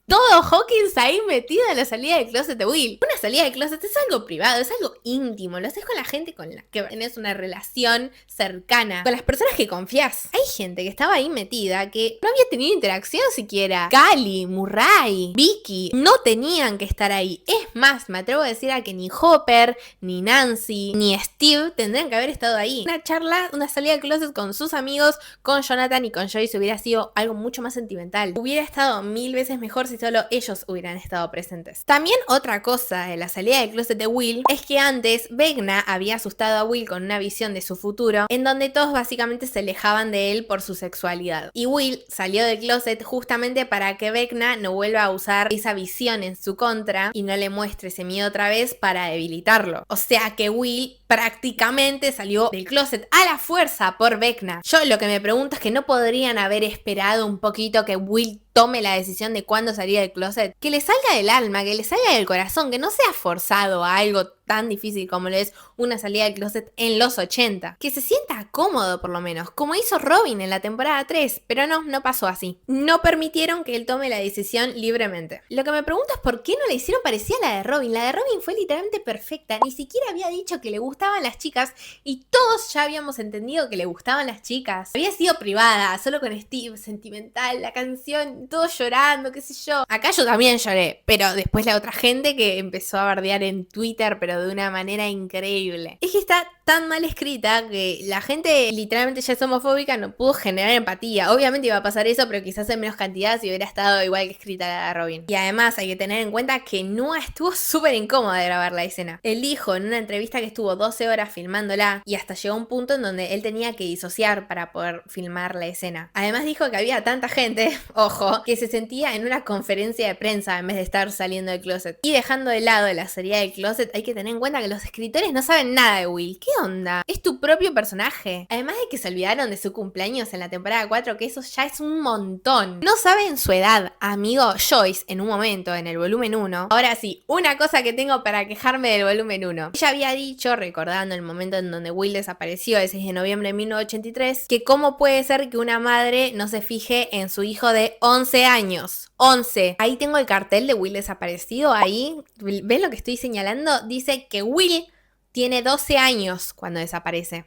Todo Hawkins ahí metido en la salida del closet de Will. Una salida del closet es algo privado, es algo íntimo. Lo haces con la gente con la que tenés una relación cercana, con las personas que confías. Hay gente que estaba ahí metida que no había tenido interacción siquiera. Callie, Murray, Vicky no tenían que estar ahí. Es más, me atrevo a decir a que ni Hopper, ni Nancy, ni Steve tendrían que haber estado ahí. Una charla, una salida del closet con sus amigos, con Jonathan y con Joyce hubiera sido algo mucho más sentimental. Hubiera estado 1000 veces mejor si solo ellos hubieran estado presentes. También otra cosa de la salida del closet de Will es que antes Vecna había asustado a Will con una visión de su futuro en donde todos básicamente se alejaban de él por su sexualidad. Y Will salió del closet justamente para que Vecna no vuelva a usar esa visión en su contra y no le muestre ese miedo otra vez para debilitarlo. O sea que Will prácticamente salió del closet a la fuerza por Vecna. Yo lo que me pregunto es que no podrían haber esperado un poquito que Will tome la decisión de cuándo salir del closet, que le salga del alma, que le salga del corazón, que no sea forzado a algo tan difícil como lo es una salida del closet en los 80. Que se sienta cómodo por lo menos, como hizo Robin en la temporada 3, pero no pasó así. No permitieron que él tome la decisión libremente. Lo que me pregunto es por qué no la hicieron parecida a la de Robin. La de Robin fue literalmente perfecta, ni siquiera había dicho que le gustaban las chicas y todos ya habíamos entendido que le gustaban las chicas. Había sido privada, solo con Steve, sentimental, la canción, todos llorando, qué sé yo. Acá yo también lloré, pero después la otra gente que empezó a bardear en Twitter, pero de una manera increíble. Es que está tan mal escrita que la gente literalmente ya es homofóbica, no pudo generar empatía. Obviamente iba a pasar eso, pero quizás en menos cantidad si hubiera estado igual que escrita la de Robin. Y además hay que tener en cuenta que Noah estuvo súper incómoda de grabar la escena. Él dijo en una entrevista que estuvo 12 horas filmándola y hasta llegó a un punto en donde él tenía que disociar para poder filmar la escena. Además dijo que había tanta gente, ojo, que se sentía en una conferencia de prensa en vez de estar saliendo del closet. Y dejando de lado la salida del closet, hay que tener en cuenta que los escritores no saben nada de Will. ¿Qué onda? Es tu propio personaje. Además de que se olvidaron de su cumpleaños en la temporada 4, que eso ya es un montón. No saben su edad. Amigo, Joyce, en un momento, en el volumen 1. Ahora sí, una cosa que tengo para quejarme del volumen 1. Ella había dicho, recordando el momento en donde Will desapareció, el 6 de noviembre de 1983, que cómo puede ser que una madre no se fije en su hijo de 11 años. 11. Ahí tengo el cartel de Will desaparecido. Ahí, ¿ven lo que estoy señalando? Dice que Will tiene 12 años cuando desaparece.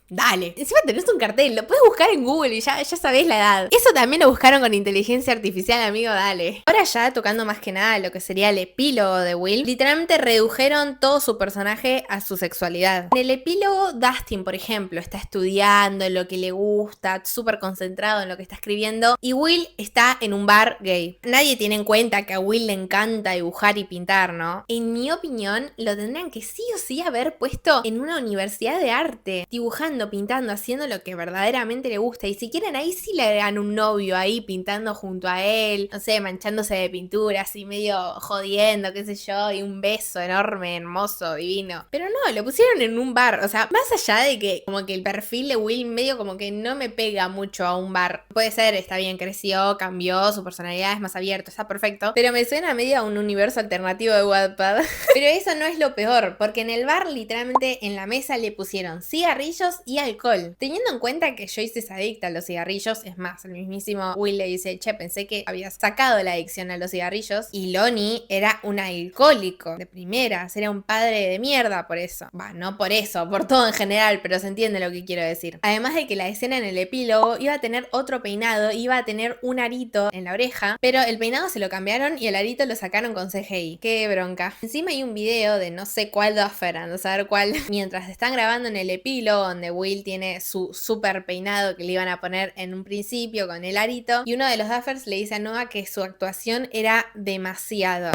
Dale, encima tenés un cartel, lo puedes buscar en Google y ya sabés la edad. Eso también lo buscaron con inteligencia artificial, amigo, dale. Ahora ya tocando más que nada lo que sería el epílogo de Will, literalmente redujeron todo su personaje a su sexualidad. En el epílogo, Dustin, por ejemplo, está estudiando lo que le gusta, súper concentrado en lo que está escribiendo, y Will está en un bar gay. Nadie tiene en cuenta que a Will le encanta dibujar y pintar, ¿no? En mi opinión, lo tendrían que sí o sí haber puesto en una universidad de arte, dibujando, pintando, haciendo lo que verdaderamente le gusta. Y si quieren, ahí sí le hagan un novio ahí pintando junto a él, no sé, manchándose de pintura, así medio jodiendo, qué sé yo, y un beso enorme, hermoso, divino. Pero no, lo pusieron en un bar. O sea, más allá de que como que el perfil de Will medio como que no me pega mucho a un bar. Puede ser, está bien, creció, cambió, su personalidad es más abierta, está perfecto. Pero me suena medio a un universo alternativo de Wattpad. Pero eso no es lo peor, porque en el bar literalmente en la mesa le pusieron cigarrillos y alcohol. Teniendo en cuenta que Joyce es adicta a los cigarrillos, es más, el mismísimo Will le dice, che, pensé que habías sacado la adicción a los cigarrillos, y Lonnie era un alcohólico de primeras, era un padre de mierda por eso. Va, no por eso, por todo en general, pero se entiende lo que quiero decir. Además de que la escena en el epílogo iba a tener otro peinado, iba a tener un arito en la oreja, pero el peinado se lo cambiaron y el arito lo sacaron con CGI. Qué bronca. Encima hay un video de no sé cuál Duffer, a no saber cuál, mientras están grabando en el epílogo donde Will tiene su super peinado que le iban a poner en un principio con el arito, y uno de los Duffers le dice a Noah que su actuación era demasiado.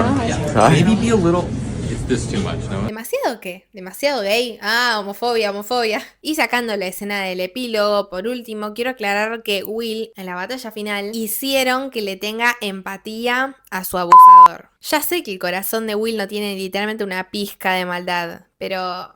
Maybe be a little. It's this too much, no? ¿Demasiado qué? ¿Demasiado gay? Ah, homofobia. Y sacando la escena del epílogo, por último, quiero aclarar que Will, en la batalla final, hicieron que le tenga empatía a su abusador. Ya sé que el corazón de Will no tiene literalmente una pizca de maldad, pero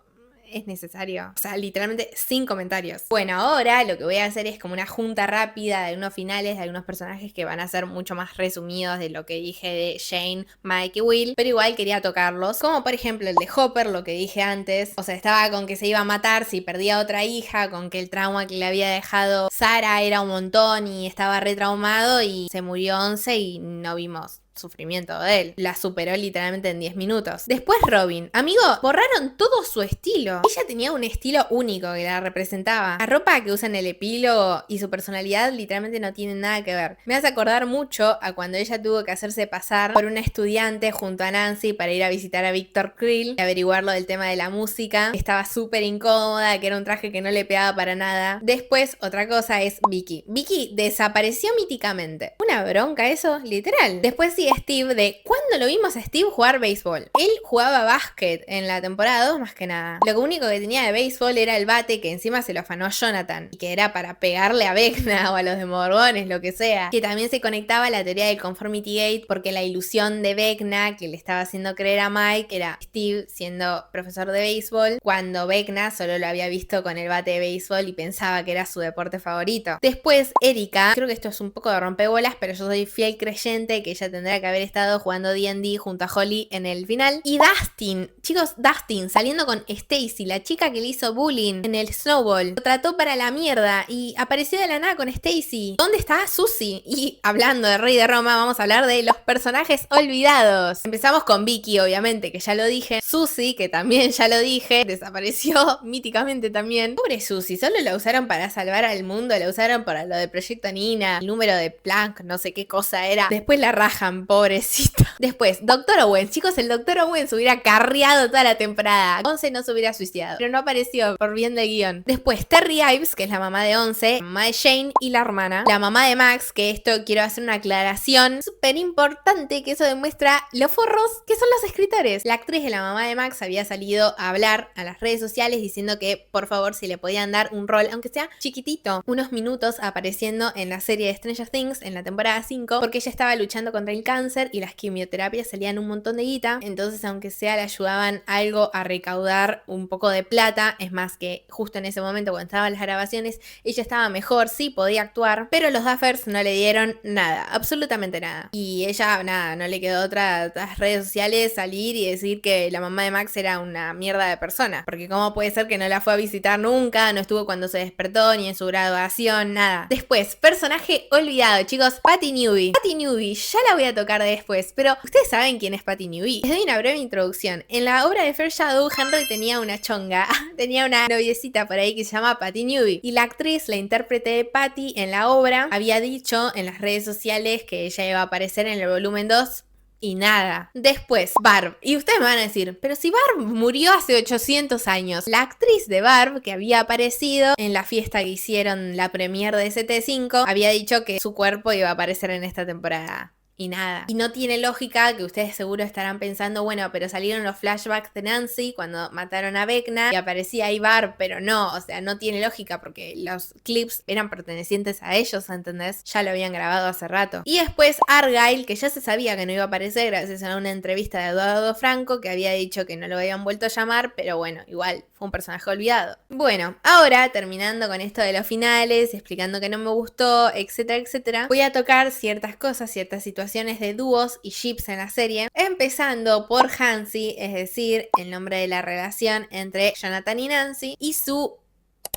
es necesario. O sea, literalmente sin comentarios. Bueno, ahora lo que voy a hacer es como una junta rápida de algunos finales, de algunos personajes que van a ser mucho más resumidos de lo que dije de Shane, Mike y Will, pero igual quería tocarlos. Como por ejemplo el de Hopper, lo que dije antes. O sea, estaba con que se iba a matar si perdía otra hija, con que el trauma que le había dejado Sarah era un montón y estaba re traumado, y se murió 11 y no vimos sufrimiento de él. La superó literalmente en 10 minutos. Después Robin. Amigo, borraron todo su estilo. Ella tenía un estilo único que la representaba. La ropa que usa en el epílogo y su personalidad literalmente no tienen nada que ver. Me hace acordar mucho a cuando ella tuvo que hacerse pasar por una estudiante junto a Nancy para ir a visitar a Victor Krill y averiguarlo del tema de la música. Estaba súper incómoda, que era un traje que no le pegaba para nada. Después, otra cosa es Vicky. Vicky desapareció míticamente. Una bronca eso, literal. Después sigue Steve de ¿cuándo lo vimos a Steve jugar béisbol? Él jugaba básquet en la temporada 2 más que nada. Lo único que tenía de béisbol era el bate que encima se lo afanó Jonathan y que era para pegarle a Vecna o a los Demogorgones, lo que sea. Que también se conectaba a la teoría del Conformity Gate porque la ilusión de Vecna que le estaba haciendo creer a Mike era Steve siendo profesor de béisbol cuando Vecna solo lo había visto con el bate de béisbol y pensaba que era su deporte favorito. Después Erika, creo que esto es un poco de rompebolas, pero yo soy fiel creyente que ella tendrá que haber estado jugando D&D junto a Holly en el final. Y Dustin, chicos, Dustin saliendo con Stacy, la chica que le hizo bullying en el Snowball, lo trató para la mierda y apareció de la nada con Stacy. ¿Dónde está Susie? Y hablando de Rey de Roma, vamos a hablar de los personajes olvidados. Empezamos con Vicky, obviamente, que ya lo dije. Susie, que también ya lo dije, desapareció míticamente también. Pobre Susie, solo la usaron para salvar al mundo, la usaron para lo de Proyecto Nina, el número de Planck, no sé qué cosa era. Después la rajan, pobrecita. Después, Dr. Owens. Chicos, el Dr. Owens hubiera carreado toda la temporada. Once no se hubiera suicidado, pero no apareció por bien del guión. Después, Terry Ives, que es la mamá de Once, la mamá de Shane y la hermana. La mamá de Max, que esto quiero hacer una aclaración súper importante, que eso demuestra lo forros que son los escritores. La actriz de la mamá de Max había salido a hablar a las redes sociales diciendo que, por favor, si le podían dar un rol, aunque sea chiquitito, unos minutos apareciendo en la serie de Stranger Things en la temporada 5, porque ella estaba luchando contra el cáncer y las quimioterapias salían un montón de guita, entonces aunque sea le ayudaban algo a recaudar un poco de plata. Es más que justo en ese momento cuando estaban las grabaciones ella estaba mejor, sí podía actuar, pero los Duffers no le dieron nada, absolutamente nada, y ella nada, no le quedó otra a las redes sociales salir y decir que la mamá de Max era una mierda de persona, porque cómo puede ser que no la fue a visitar nunca, no estuvo cuando se despertó ni en su graduación, nada. Después, personaje olvidado, chicos, Patty Newby. Patty Newby, ya la voy a tocar de después, pero ustedes saben quién es Patty Newby. Les doy una breve introducción. En la obra de Fair Shadow, Henry tenía una chonga, tenía una noviecita por ahí que se llama Patty Newby, y la actriz, la intérprete de Patty en la obra, había dicho en las redes sociales que ella iba a aparecer en el volumen 2 y nada. Después, Barb. Y ustedes me van a decir, pero si Barb murió hace 800 años. La actriz de Barb, que había aparecido en la fiesta que hicieron la premiere de ST5, había dicho que su cuerpo iba a aparecer en esta temporada. Y nada. Y no tiene lógica, que ustedes seguro estarán pensando, bueno, pero salieron los flashbacks de Nancy cuando mataron a Vecna y aparecía ahí Barb, pero no, o sea, no tiene lógica porque los clips eran pertenecientes a ellos, ¿entendés? Ya lo habían grabado hace rato. Y después Argyle, que ya se sabía que no iba a aparecer gracias a una entrevista de Eduardo Franco, que había dicho que no lo habían vuelto a llamar, pero bueno, igual fue un personaje olvidado. Bueno, ahora terminando con esto de los finales, explicando que no me gustó, etcétera, etcétera, voy a tocar ciertas cosas, ciertas situaciones de dúos y ships en la serie, empezando por Hansi, es decir, el nombre de la relación entre Jonathan y Nancy y su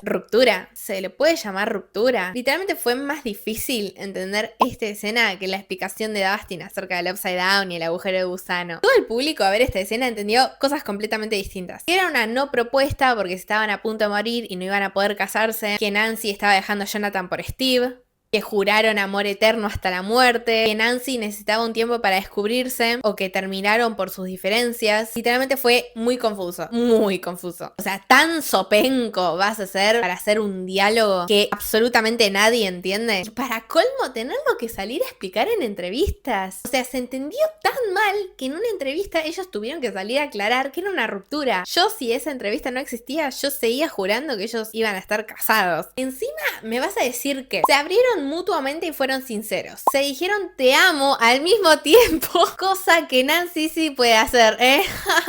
ruptura. ¿Se le puede llamar ruptura? Literalmente fue más difícil entender esta escena que la explicación de Dustin acerca del Upside Down y el agujero de gusano. Todo el público a ver esta escena entendió cosas completamente distintas. Era una no propuesta porque estaban a punto de morir y no iban a poder casarse, que Nancy estaba dejando a Jonathan por Steve, que juraron amor eterno hasta la muerte, que Nancy necesitaba un tiempo para descubrirse o que terminaron por sus diferencias. Literalmente fue muy confuso, muy confuso. O sea, tan sopenco vas a ser para hacer un diálogo que absolutamente nadie entiende. Y para colmo, tenerlo que salir a explicar en entrevistas. O sea, se entendió tan mal que en una entrevista ellos tuvieron que salir a aclarar que era una ruptura. Yo, si esa entrevista no existía, yo seguía jurando que ellos iban a estar casados. Encima, me vas a decir que se abrieron mutuamente y fueron sinceros. Se dijeron te amo al mismo tiempo, cosa que Nancy sí puede hacer, ¿eh?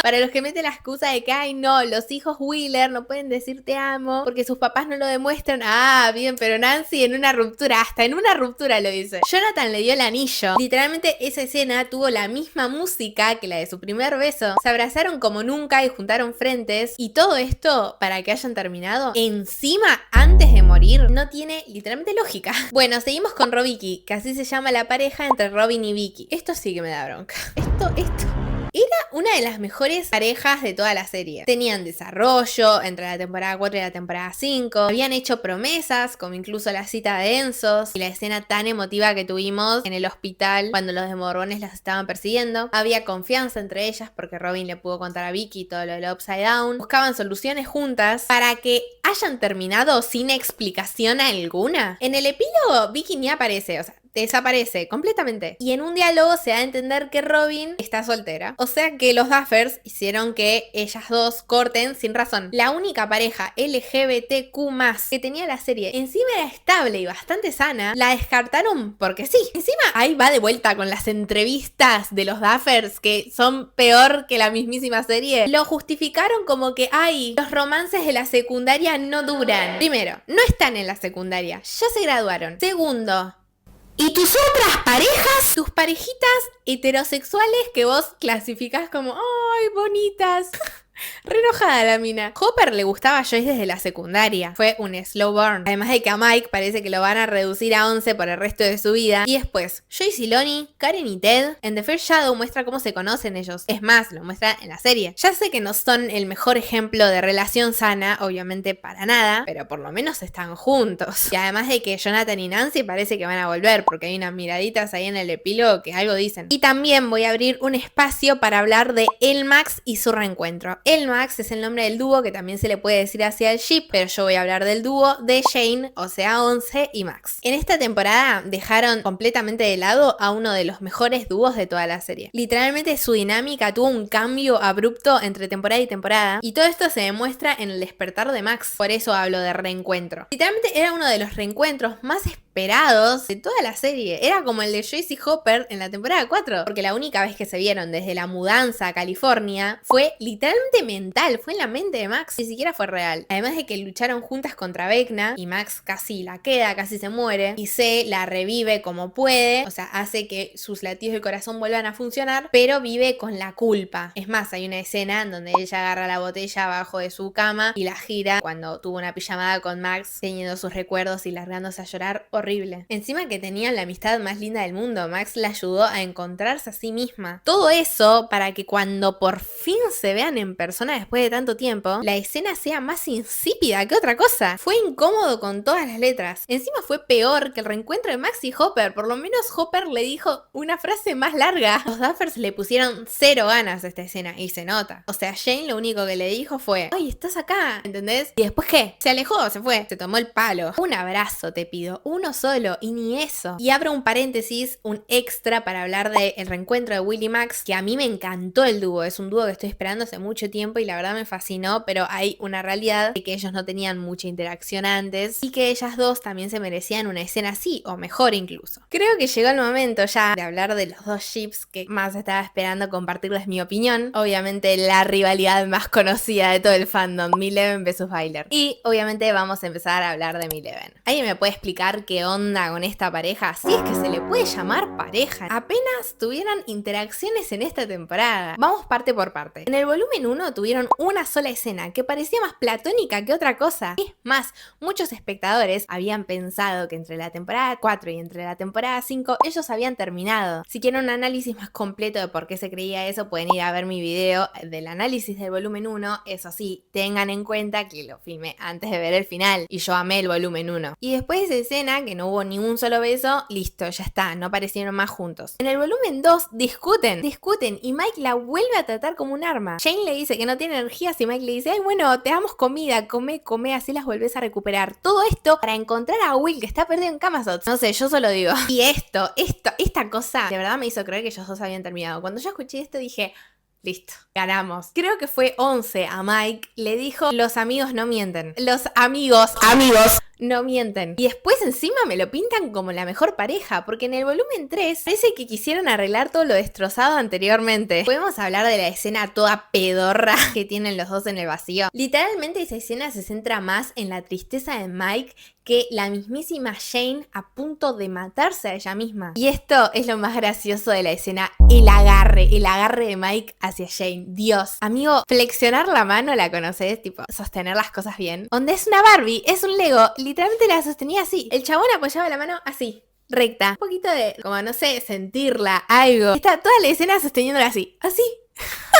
Para los que meten la excusa de que, ay no, los hijos Wheeler no pueden decir te amo porque sus papás no lo demuestran. Ah, bien, pero Nancy en una ruptura, hasta en una ruptura lo dice. Jonathan le dio el anillo. Literalmente esa escena tuvo la misma música que la de su primer beso. Se abrazaron como nunca y juntaron frentes. Y todo esto para que hayan terminado encima antes de morir no tiene literalmente lógica. Bueno, seguimos con Robiki, que así se llama la pareja entre Robin y Vicky. Esto sí que me da bronca. Esto. Era una de las mejores parejas de toda la serie. Tenían desarrollo entre la temporada 4 y la temporada 5. Habían hecho promesas, como incluso la cita de Ensos y la escena tan emotiva que tuvimos en el hospital cuando los Demogorgones las estaban persiguiendo. Había confianza entre ellas porque Robin le pudo contar a Vicky todo lo del Upside Down. Buscaban soluciones juntas para que hayan terminado sin explicación alguna. En el epílogo, Vicky ni aparece, o sea, desaparece completamente. Y en un diálogo se da a entender que Robin está soltera. O sea que los Duffers hicieron que ellas dos corten sin razón. La única pareja LGBTQ+ que tenía la serie encima era estable y bastante sana, la descartaron porque sí. Encima ahí va de vuelta con las entrevistas de los Duffers que son peor que la mismísima serie. Lo justificaron como que, ay, los romances de la secundaria no duran. Primero, no están en la secundaria, ya se graduaron. Segundo, ¿y tus otras parejas? Tus parejitas heterosexuales que vos clasificás como, ¡ay, bonitas! Re enojada la mina. Hopper le gustaba a Joyce desde la secundaria. Fue un slow burn. Además de que a Mike parece que lo van a reducir a 11 por el resto de su vida. Y después, Joyce y Lonnie, Karen y Ted. En The First Shadow muestra cómo se conocen ellos. Es más, lo muestra en la serie. Ya sé que no son el mejor ejemplo de relación sana, obviamente para nada, pero por lo menos están juntos. Y además de que Jonathan y Nancy parece que van a volver, porque hay unas miraditas ahí en el epílogo que algo dicen. Y también voy a abrir un espacio para hablar de Elmax y su reencuentro. Elmax es el nombre del dúo que también se le puede decir hacia el ship, pero yo voy a hablar del dúo de Shane, o sea 11 y Max. En esta temporada dejaron completamente de lado a uno de los mejores dúos de toda la serie. Literalmente su dinámica tuvo un cambio abrupto entre temporada y temporada, y todo esto se demuestra en el despertar de Max. Por eso hablo de reencuentro. Literalmente era uno de los reencuentros más esperados de toda la serie. Era como el de Joyce y Hopper en la temporada 4, porque la única vez que se vieron desde la mudanza a California fue literalmente mental, fue en la mente de Max, ni siquiera fue real. Además de que lucharon juntas contra Vecna y Max casi la queda, casi se muere, y C la revive como puede, o sea, hace que sus latidos del corazón vuelvan a funcionar, pero vive con la culpa. Es más, hay una escena en donde ella agarra la botella abajo de su cama y la gira cuando tuvo una pijamada con Max, teniendo sus recuerdos y largándose a llorar. Horrible. Encima que tenían la amistad más linda del mundo, Max la ayudó a encontrarse a sí misma. Todo eso para que cuando por fin se vean en persona después de tanto tiempo, la escena sea más insípida que otra cosa. Fue incómodo con todas las letras. Encima fue peor que el reencuentro de Max y Hopper. Por lo menos Hopper le dijo una frase más larga. Los Duffers le pusieron cero ganas a esta escena y se nota. O sea, Jane lo único que le dijo fue, ¡ay, estás acá! ¿Entendés? Y después ¿qué? Se alejó, se fue, se tomó el palo. Un abrazo te pido, uno solo, y ni eso. Y abro un paréntesis, un extra para hablar del reencuentro de Will y Max, que a mí me encantó el dúo. Es un dúo que estoy esperando hace mucho tiempo y la verdad me fascinó, pero hay una realidad de que ellos no tenían mucha interacción antes y que ellas dos también se merecían una escena así, o mejor incluso. Creo que llegó el momento ya de hablar de los dos ships que más estaba esperando compartirles mi opinión. Obviamente la rivalidad más conocida de todo el fandom, Milleven vs Byler. Y obviamente vamos a empezar a hablar de Milleven. ¿Alguien me puede explicar qué onda con esta pareja? Si es que se le puede llamar pareja. Apenas tuvieron interacciones en esta temporada. Vamos parte por parte. En el volumen 1 tuvieron una sola escena que parecía más platónica que otra cosa. Es más, muchos espectadores habían pensado que entre la temporada 4 y entre la temporada 5 ellos habían terminado. Si quieren un análisis más completo de por qué se creía eso, pueden ir a ver mi video del análisis del volumen 1. Eso sí, tengan en cuenta que lo filmé antes de ver el final y yo amé el volumen 1. Y después de esa escena, que no hubo ni un solo beso, listo, ya está, no aparecieron más juntos. En el volumen 2 discuten y Mike la vuelve a tratar como un arma. Jane le dice que no tiene energías y Mike le dice, ay bueno, te damos comida, come, así las volvés a recuperar. Todo esto para encontrar a Will que está perdido en Camazotz. No sé, yo solo digo. Y esta cosa, de verdad me hizo creer que ellos dos habían terminado. Cuando yo escuché esto dije, listo, ganamos. Creo que fue 11 a Mike, le dijo, los amigos no mienten. Los amigos no mienten. Y después encima me lo pintan como la mejor pareja, porque en el volumen 3 parece que quisieron arreglar todo lo destrozado anteriormente. Podemos hablar de la escena toda pedorra que tienen los dos en el vacío. Literalmente esa escena se centra más en la tristeza de Mike que la mismísima Jane a punto de matarse a ella misma. Y esto es lo más gracioso de la escena, el agarre de Mike hacia Jane. Dios, amigo, flexionar la mano, ¿la conoces? Tipo, sostener las cosas bien. Donde es una Barbie, es un Lego, literalmente la sostenía así. El chabón apoyaba la mano así, recta. Un poquito de, como no sé, sentirla, algo. Está toda la escena sosteniéndola así, así.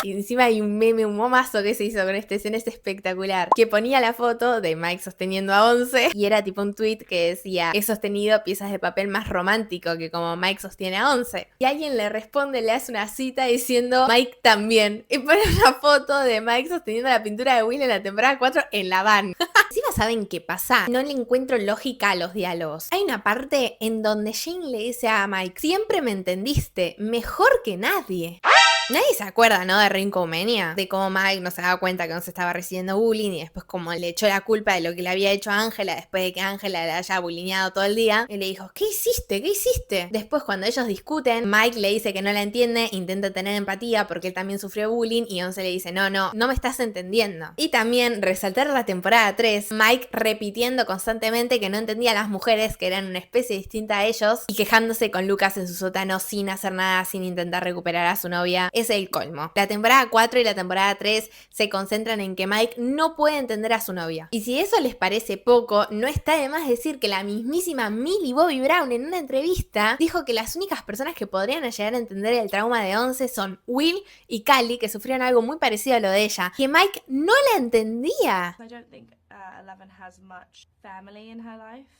Y encima hay un meme, un momazo que se hizo con esta escena, es espectacular, que ponía la foto de Mike sosteniendo a 11 y era tipo un tweet que decía: he sostenido piezas de papel más romántico que como Mike sostiene a 11. Y alguien le responde, le hace una cita diciendo Mike también, y pone una foto de Mike sosteniendo la pintura de Will en la temporada 4 en la van. Encima, ¿saben qué pasa? No le encuentro lógica a los diálogos. Hay una parte en donde Jane le dice a Mike: siempre me entendiste, mejor que nadie. Nadie se acuerda, ¿no? De Rinkomania, de cómo Mike no se daba cuenta que no se estaba recibiendo bullying y después como le echó la culpa de lo que le había hecho a Ángela después de que Ángela le haya bullineado todo el día. Y le dijo: ¿qué hiciste? ¿Qué hiciste? Después, cuando ellos discuten, Mike le dice que no la entiende, intenta tener empatía porque él también sufrió bullying y Once le dice: no me estás entendiendo. Y también resaltar la temporada 3, Mike repitiendo constantemente que no entendía a las mujeres, que eran una especie distinta a ellos, y quejándose con Lucas en su sótano sin hacer nada, sin intentar recuperar a su novia. Es el colmo. La temporada 4 y la temporada 3 se concentran en que Mike no puede entender a su novia. Y si eso les parece poco, no está de más decir que la mismísima Millie Bobby Brown en una entrevista dijo que las únicas personas que podrían llegar a entender el trauma de Once son Will y Callie, que sufrieron algo muy parecido a lo de ella, que Mike no la entendía. I don't think Eleven has much family in her life,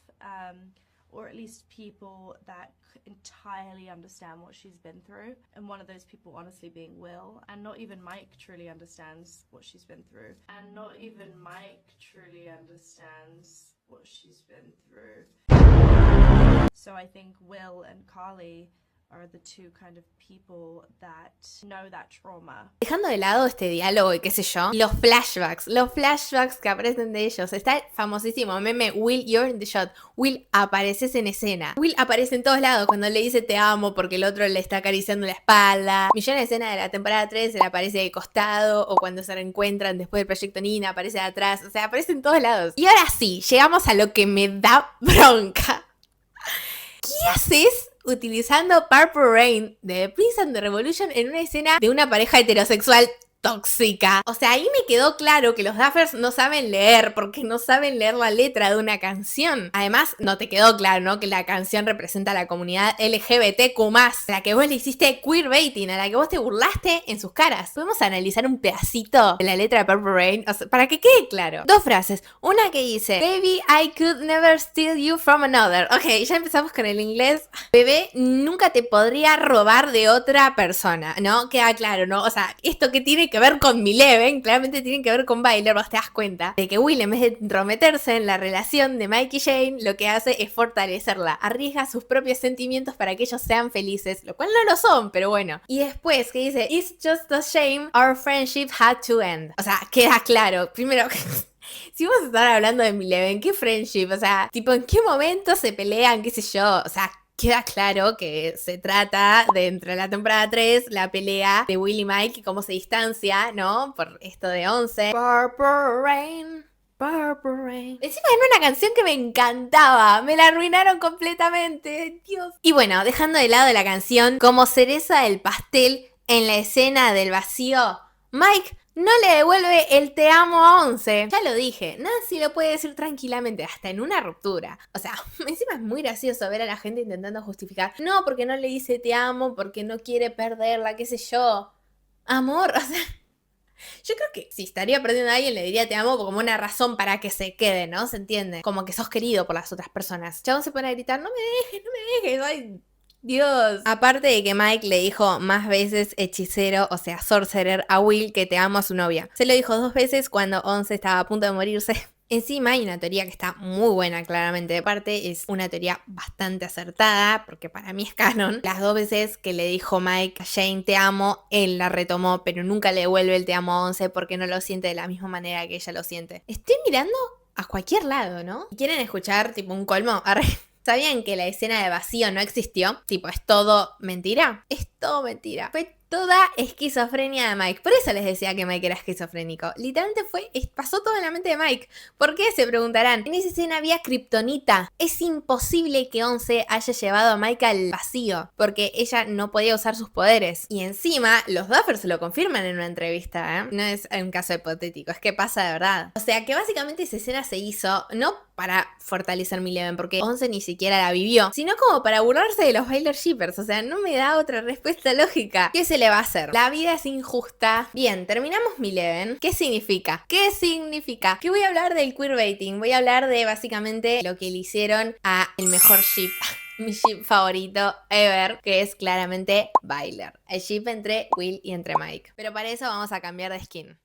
or at least people that entirely understand what she's been through. And one of those people honestly being Will. And not even Mike truly understands what she's been through. And not even Mike truly understands what she's been through. So I think Will and Carly are the two kind of people that know that trauma. Dejando de lado este diálogo y qué sé yo, los flashbacks que aparecen de ellos. Está el famosísimo meme Will, you're in the shot. Will, apareces en escena. Will aparece en todos lados cuando le dice te amo porque el otro le está acariciando la espalda. Millones de escenas de la temporada 3 él aparece de costado, o cuando se reencuentran después del proyecto Nina aparece de atrás. O sea, aparece en todos lados. Y ahora sí, llegamos a lo que me da bronca. ¿Qué haces utilizando Purple Rain de Prince and the Revolution en una escena de una pareja heterosexual tóxica? O sea, ahí me quedó claro que los Duffers no saben leer, porque no saben leer la letra de una canción. Además, no te quedó claro, ¿no? Que la canción representa a la comunidad LGBTQ+, a la que vos le hiciste queerbaiting, a la que vos te burlaste en sus caras. ¿Podemos analizar un pedacito de la letra de Purple Rain? O sea, para que quede claro. Dos frases. Una que dice: Baby, I could never steal you from another. Ok, ya empezamos con el inglés. Bebé, nunca te podría robar de otra persona, ¿no? Queda claro, ¿no? O sea, esto que tiene que ver con Millennium, claramente tiene que ver con Byler. Vos te das cuenta de que Will, en vez de entrometerse en la relación de Mike y Jane, lo que hace es fortalecerla, arriesga sus propios sentimientos para que ellos sean felices, lo cual no lo son, pero bueno. Y después que dice: It's just a shame our friendship had to end. O sea, queda claro, primero si vamos a estar hablando de Millennium, ¿qué friendship? O sea, tipo, ¿en qué momento se pelean? ¿Qué sé yo? O sea, queda claro que se trata de, entre la temporada 3, la pelea de Will y Mike y cómo se distancia, ¿no? Por esto de Once. Purple Rain, Purple Rain. Encima era una canción que me encantaba. Me la arruinaron completamente. Dios. Y bueno, dejando de lado la canción, como cereza del pastel en la escena del vacío, Mike no le devuelve el te amo a Once. Ya lo dije, Nancy lo puede decir tranquilamente, hasta en una ruptura. O sea, encima es muy gracioso ver a la gente intentando justificar. No, porque no le dice te amo, porque no quiere perderla, qué sé yo. Amor, o sea, yo creo que si estaría perdiendo a alguien le diría te amo como una razón para que se quede, ¿no? ¿Se entiende? Como que sos querido por las otras personas. Chabón se pone a gritar: no me dejes, ay, Dios. Aparte de que Mike le dijo más veces hechicero, o sea, sorcerer, a Will que te amo a su novia. Se lo dijo 2 veces cuando Once estaba a punto de morirse. Encima hay una teoría que está muy buena, claramente. De parte, es una teoría bastante acertada, porque para mí es canon. Las 2 veces que le dijo Mike a Jane te amo, él la retomó, pero nunca le devuelve el te amo a Once porque no lo siente de la misma manera que ella lo siente. Estoy mirando a cualquier lado, ¿no? ¿Quieren escuchar tipo un colmo? Arre. ¿Sabían que la escena de vacío no existió? Tipo, ¿es todo mentira? Es todo mentira. Fue toda esquizofrenia de Mike. Por eso les decía que Mike era esquizofrénico. Literalmente pasó todo en la mente de Mike. ¿Por qué? Se preguntarán. En esa escena había kriptonita. Es imposible que Once haya llevado a Mike al vacío, porque ella no podía usar sus poderes. Y encima, los Duffers se lo confirman en una entrevista, ¿eh? No es un caso hipotético, es que pasa de verdad. O sea que básicamente esa escena se hizo, no para fortalecer Millennium, porque Once ni siquiera la vivió, sino como para burlarse de los Baylor Shippers. O sea, no me da otra respuesta lógica. ¿Qué se le va a hacer? La vida es injusta. Bien, terminamos Millennium. ¿Qué significa? ¿Qué significa? Que voy a hablar del queerbaiting. Voy a hablar de básicamente lo que le hicieron a el mejor ship. Mi ship favorito ever, que es claramente Baylor. El ship entre Will y entre Mike. Pero para eso vamos a cambiar de skin.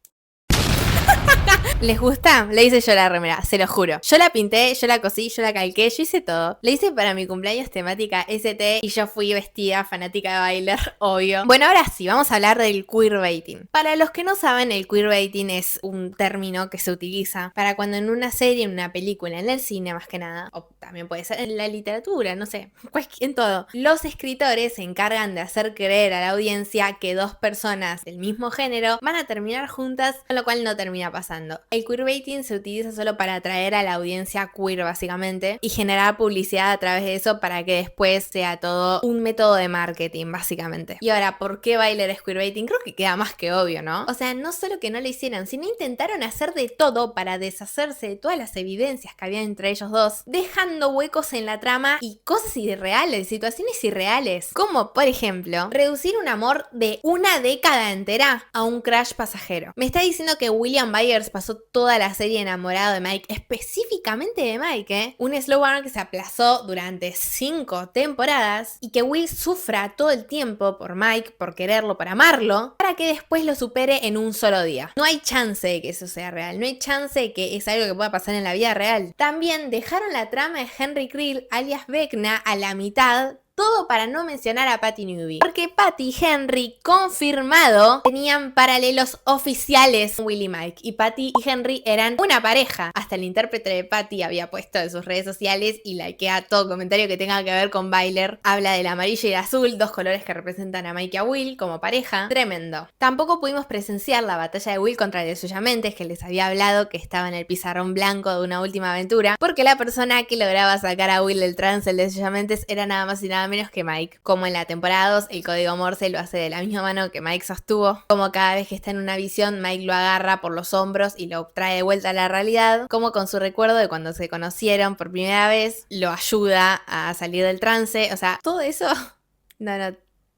¿Les gusta? Le hice yo la remera, se lo juro. Yo la pinté, yo la cosí, yo la calqué, yo hice todo. Le hice para mi cumpleaños temática ST y yo fui vestida fanática de Baylor, obvio. Bueno, ahora sí, vamos a hablar del queerbaiting. Para los que no saben, el queerbaiting es un término que se utiliza para cuando en una serie, en una película, en el cine más que nada, o también puede ser en la literatura, no sé, en todo, los escritores se encargan de hacer creer a la audiencia que dos personas del mismo género van a terminar juntas, con lo cual no termina pasando. El queerbaiting se utiliza solo para atraer a la audiencia queer básicamente y generar publicidad a través de eso para que después sea todo un método de marketing básicamente. Y ahora, ¿por qué Baylor es queerbaiting? Creo que queda más que obvio, ¿no? O sea, no solo que no lo hicieron, sino intentaron hacer de todo para deshacerse de todas las evidencias que había entre ellos dos, dejando huecos en la trama y cosas irreales, situaciones irreales, como por ejemplo, reducir un amor de una década entera a un crush pasajero. Me está diciendo que William Byers pasó toda la serie enamorado de Mike, específicamente de Mike, ¿eh? Un slow burn que se aplazó durante 5 temporadas y que Will sufra todo el tiempo por Mike, por quererlo, por amarlo, para que después lo supere en un solo día. No hay chance de que eso sea real, no hay chance de que es algo que pueda pasar en la vida real. También dejaron la trama de Henry Creel, alias Vecna, a la mitad. Todo para no mencionar a Patty Newby. Porque Patty y Henry, confirmado, tenían paralelos oficiales con Will y Mike. Y Patty y Henry eran una pareja. Hasta el intérprete de Patty había puesto en sus redes sociales y likea todo comentario que tenga que ver con Baylor. Habla del amarillo y el azul, dos colores que representan a Mike y a Will como pareja. Tremendo. Tampoco pudimos presenciar la batalla de Will contra el de Suyamentes, que les había hablado que estaba en el pizarrón blanco de una última aventura. Porque la persona que lograba sacar a Will del trance, el de Suyamentes, era nada más y nada menos que Mike. Como en la temporada 2, el código Morse lo hace de la misma mano que Mike sostuvo. Como cada vez que está en una visión, Mike lo agarra por los hombros y lo trae de vuelta a la realidad. Como con su recuerdo de cuando se conocieron por primera vez, lo ayuda a salir del trance. O sea, todo eso... No,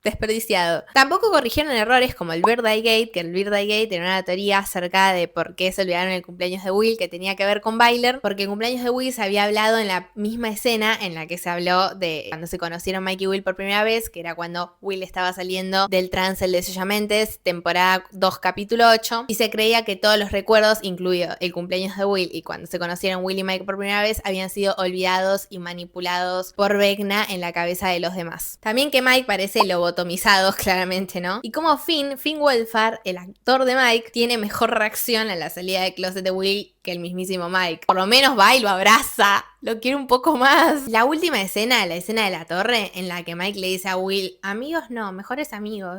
desperdiciado. Tampoco corrigieron errores como el Birthday Gate, que el Birthday Gate era una teoría acerca de por qué se olvidaron el cumpleaños de Will, que tenía que ver con Baylor, porque el cumpleaños de Will se había hablado en la misma escena en la que se habló de cuando se conocieron Mike y Will por primera vez, que era cuando Will estaba saliendo del trance el de Suyamentes, temporada 2, capítulo 8, y se creía que todos los recuerdos, incluido el cumpleaños de Will y cuando se conocieron Will y Mike por primera vez, habían sido olvidados y manipulados por Vecna en la cabeza de los demás. También que Mike parece lobotomizados claramente, ¿no? Y como Finn Wolfhard, el actor de Mike, tiene mejor reacción a la salida de closet de Will que el mismísimo Mike. Por lo menos va y lo abraza. Lo quiero un poco más. La última escena, la escena de la torre, en la que Mike le dice a Will, amigos no, mejores amigos.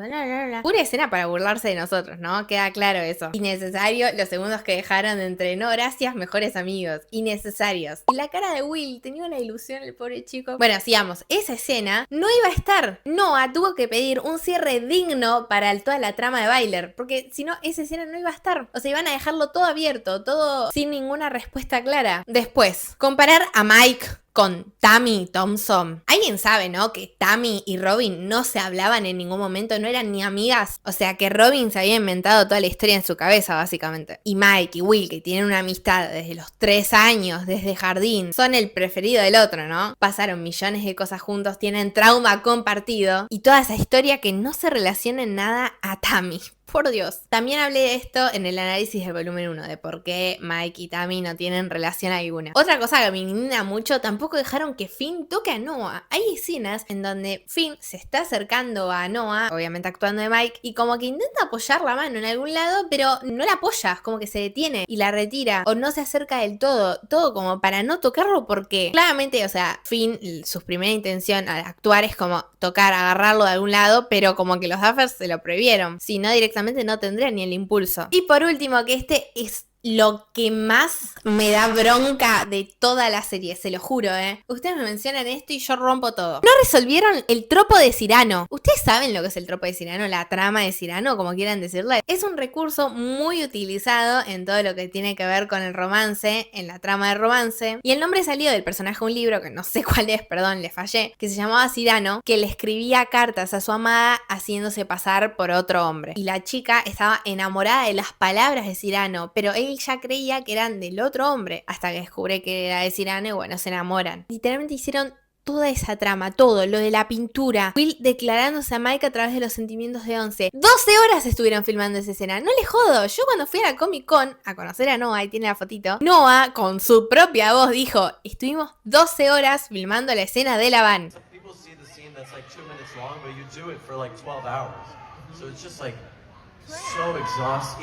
Pura escena para burlarse de nosotros, ¿no? Queda claro eso. Innecesario los segundos que dejaron de entre no, gracias, mejores amigos. Innecesarios. Y la cara de Will, tenía una ilusión el pobre chico. Bueno, sigamos. Esa escena no iba a estar. Noah tuvo que pedir un cierre digno para toda la trama de Baylor. Porque si no, esa escena no iba a estar. O sea, iban a dejarlo todo abierto, todo sin ninguna respuesta clara. Después, comparar a Mike con Tammy Thompson. ¿Alguien sabe, no? Que Tammy y Robin no se hablaban en ningún momento, no eran ni amigas. O sea, que Robin se había inventado toda la historia en su cabeza, básicamente. Y Mike y Will, que tienen una amistad desde los 3 años, desde jardín, son el preferido del otro, ¿no? Pasaron millones de cosas juntos, tienen trauma compartido. Y toda esa historia que no se relaciona en nada a Tammy. Por Dios. También hablé de esto en el análisis del volumen 1, de por qué Mike y Tammy no tienen relación alguna. Otra cosa que me indigna mucho, tampoco dejaron que Finn toque a Noah. Hay escenas en donde Finn se está acercando a Noah, obviamente actuando de Mike, y como que intenta apoyar la mano en algún lado, pero no la apoya, como que se detiene y la retira, o no se acerca del todo como para no tocarlo, porque claramente, o sea, Finn, su primera intención al actuar es como tocar, agarrarlo de algún lado, pero como que los Duffers se lo prohibieron, si no directamente no tendría ni el impulso. Y por último, que este es lo que más me da bronca de toda la serie, se lo juro, Ustedes me mencionan esto y yo rompo todo. No resolvieron el tropo de Cyrano. ¿Ustedes saben lo que es el tropo de Cyrano? La trama de Cyrano, como quieran decirle. Es un recurso muy utilizado en todo lo que tiene que ver con el romance, en la trama de romance. Y el nombre salió del personaje de un libro, que no sé cuál es, perdón, le fallé, que se llamaba Cyrano, que le escribía cartas a su amada haciéndose pasar por otro hombre. Y la chica estaba enamorada de las palabras de Cyrano, pero él ya creía que eran del otro hombre, hasta que descubre que era de Cyrano y bueno, se enamoran. Literalmente hicieron toda esa trama, todo, lo de la pintura, Will declarándose a Mike a través de los sentimientos de 11. 12 horas estuvieron filmando esa escena, no les jodo. Yo cuando fui a la Comic Con a conocer a Noah, ahí tiene la fotito, Noah con su propia voz dijo, estuvimos 12 horas filmando la escena de la van.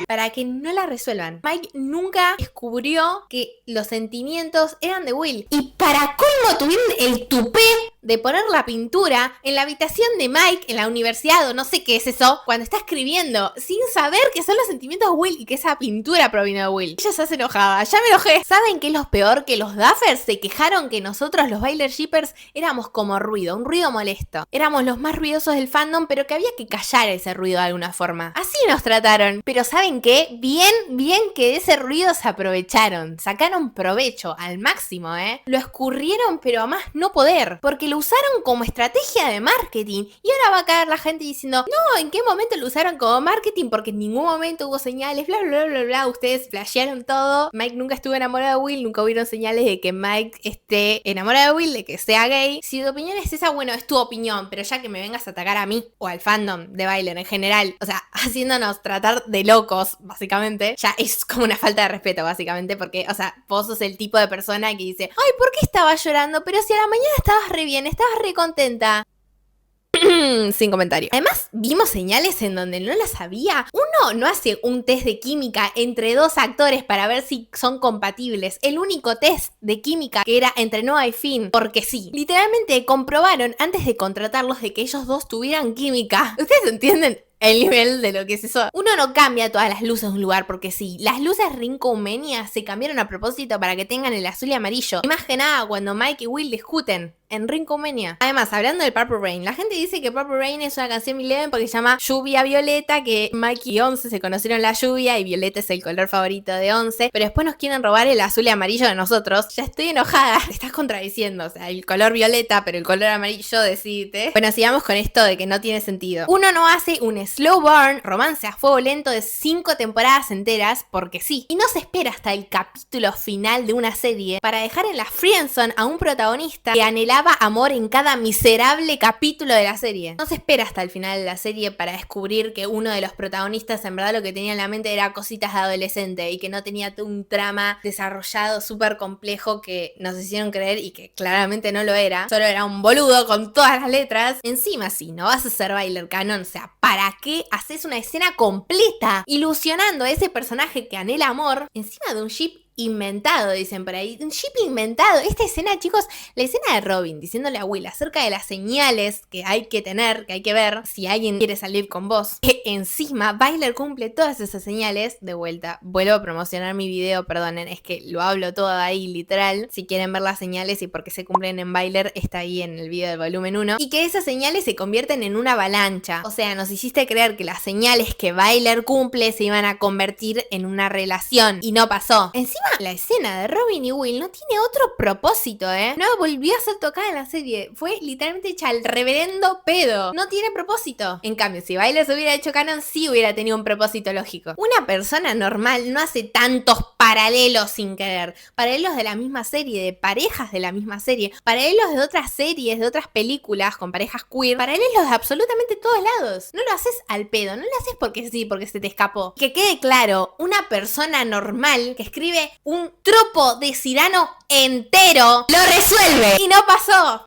Para que no la resuelvan. Mike nunca descubrió que los sentimientos eran de Will. Y para colmo tuvieron el tupé de poner la pintura en la habitación de Mike en la universidad o no sé qué es eso, cuando está escribiendo, sin saber que son los sentimientos de Will y que esa pintura provino de Will. Ella se hace enojada, ya me enojé. ¿Saben qué es lo peor? Que los Duffers se quejaron que nosotros los Baylor Shippers éramos como ruido, un ruido molesto. Éramos los más ruidosos del fandom, pero que había que callar ese ruido de alguna forma. Así nos trataron. Pero ¿saben qué? Bien que de ese ruido se aprovecharon. Sacaron provecho al máximo, Lo escurrieron pero a más no poder. Porque lo usaron como estrategia de marketing. Y ahora va a caer la gente diciendo, no, ¿en qué momento lo usaron como marketing? Porque en ningún momento hubo señales, bla, bla, bla, bla. Ustedes flashearon todo. Mike nunca estuvo enamorado de Will. Nunca hubieron señales de que Mike esté enamorado de Will, de que sea gay. Si tu opinión es esa, bueno, es tu opinión. Pero ya que me vengas a atacar a mí o al fandom de Baylor en general, o sea, haciéndonos tratar de locos, básicamente, ya es como una falta de respeto, básicamente, porque, o sea, vos sos el tipo de persona que dice, ay, ¿por qué estabas llorando? Pero si a la mañana estabas re bien, estabas re contenta. Sin comentario. Además, vimos señales en donde no las había. Uno no hace un test de química entre dos actores para ver si son compatibles. El único test de química que era entre Noah y Finn, porque sí. Literalmente comprobaron antes de contratarlos de que ellos dos tuvieran química. ¿Ustedes entienden el nivel de lo que es eso? Uno no cambia todas las luces de un lugar porque sí. Las luces Rincoumenia se cambiaron a propósito para que tengan el azul y amarillo. Y más que nada cuando Mike y Will discuten en Rincoumenia. Además, hablando del Purple Rain, la gente dice que Purple Rain es una canción Eleven porque se llama Lluvia Violeta, que Mike y 11 se conocieron la lluvia y Violeta es el color favorito de 11, pero después nos quieren robar el azul y amarillo de nosotros. Ya estoy enojada, te estás contradiciendo, o sea, el color violeta, pero el color amarillo, decídete. Bueno, sigamos con esto de que no tiene sentido. Uno no hace un slow burn, romance a fuego lento de 5 temporadas enteras, porque sí. Y no se espera hasta el capítulo final de una serie para dejar en la friendzone a un protagonista que anhelaba amor en cada miserable capítulo de la serie. No se espera hasta el final de la serie para descubrir que uno de los protagonistas en verdad lo que tenía en la mente era cositas de adolescente y que no tenía un trama desarrollado súper complejo que nos hicieron creer y que claramente no lo era. Solo era un boludo con todas las letras. Encima, si no vas a ser Baylor Canon, o sea, ¿para qué haces una escena completa ilusionando a ese personaje que anhela amor encima de un ship inventado, dicen por ahí? Un ship inventado. Esta escena, chicos, la escena de Robin diciéndole a Will acerca de las señales que hay que tener, que hay que ver si alguien quiere salir con vos, que encima Baylor cumple todas esas señales. De vuelta, vuelvo a promocionar mi video, perdonen, es que lo hablo todo ahí literal. Si quieren ver las señales y por qué se cumplen en Baylor, está ahí en el video del volumen 1. Y que esas señales se convierten en una avalancha. O sea, nos hiciste creer que las señales que Baylor cumple se iban a convertir en una relación, y no pasó. Encima, la escena de Robin y Will no tiene otro propósito, No volvió a ser tocada en la serie. Fue literalmente hecha al reverendo pedo. No tiene propósito. En cambio, si Baylor se hubiera hecho canon, sí hubiera tenido un propósito lógico. Una persona normal no hace tantos paralelos sin querer, paralelos de la misma serie, de parejas de la misma serie, paralelos de otras series, de otras películas con parejas queer, paralelos de absolutamente todos lados. No lo haces al pedo, no lo haces porque sí, porque se te escapó. Que quede claro, una persona normal que escribe un tropo de Cyrano entero lo resuelve y no pasó.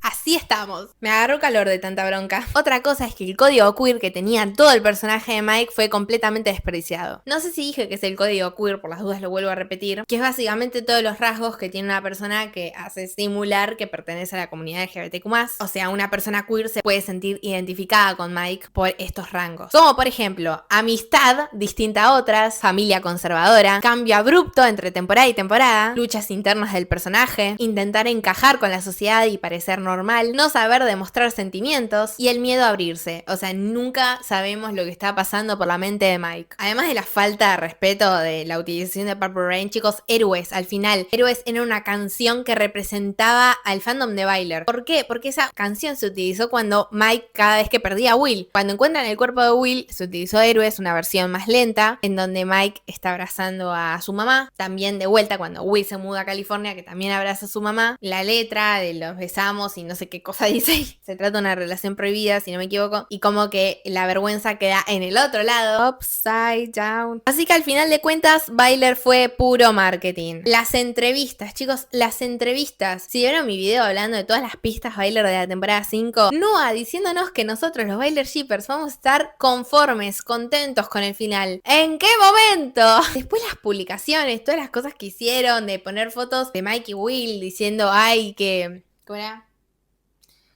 Así estamos. Me agarró calor de tanta bronca. Otra cosa es que el código queer que tenía todo el personaje de Mike fue completamente desperdiciado. No sé si dije que es el código queer, por las dudas lo vuelvo a repetir, que es básicamente todos los rasgos que tiene una persona que hace simular que pertenece a la comunidad LGBTQ+. O sea, una persona queer se puede sentir identificada con Mike por estos rangos. Como por ejemplo, amistad distinta a otras, familia conservadora, cambio abrupto entre temporada y temporada, luchas internas del personaje, intentar encajar con la sociedad y parecer normal, no saber demostrar sentimientos y el miedo a abrirse. O sea, nunca sabemos lo que está pasando por la mente de Mike. Además de la falta de respeto de la utilización de Purple Rain, chicos, Héroes, al final, Héroes era una canción que representaba al fandom de Byler. ¿Por qué? Porque esa canción se utilizó cuando Mike cada vez que perdía a Will. Cuando encuentran el cuerpo de Will, se utilizó Héroes, una versión más lenta, en donde Mike está abrazando a su mamá. También de vuelta cuando Will se muda a California, que también abraza a su mamá. La letra de los besamos y no sé qué cosa dice. Se trata de una relación prohibida, si no me equivoco. Y como que la vergüenza queda en el otro lado. Upside down. Así que al final de cuentas, Byler fue puro marketing. Las entrevistas, chicos, las entrevistas. Si vieron mi video hablando de todas las pistas Byler de la temporada 5, Noah diciéndonos que nosotros, los Byler Shippers, vamos a estar conformes, contentos con el final. ¿En qué momento? Después las publicaciones, todas las cosas que hicieron de poner fotos de Mike y Will diciendo, ay, que... ¿Cómo era?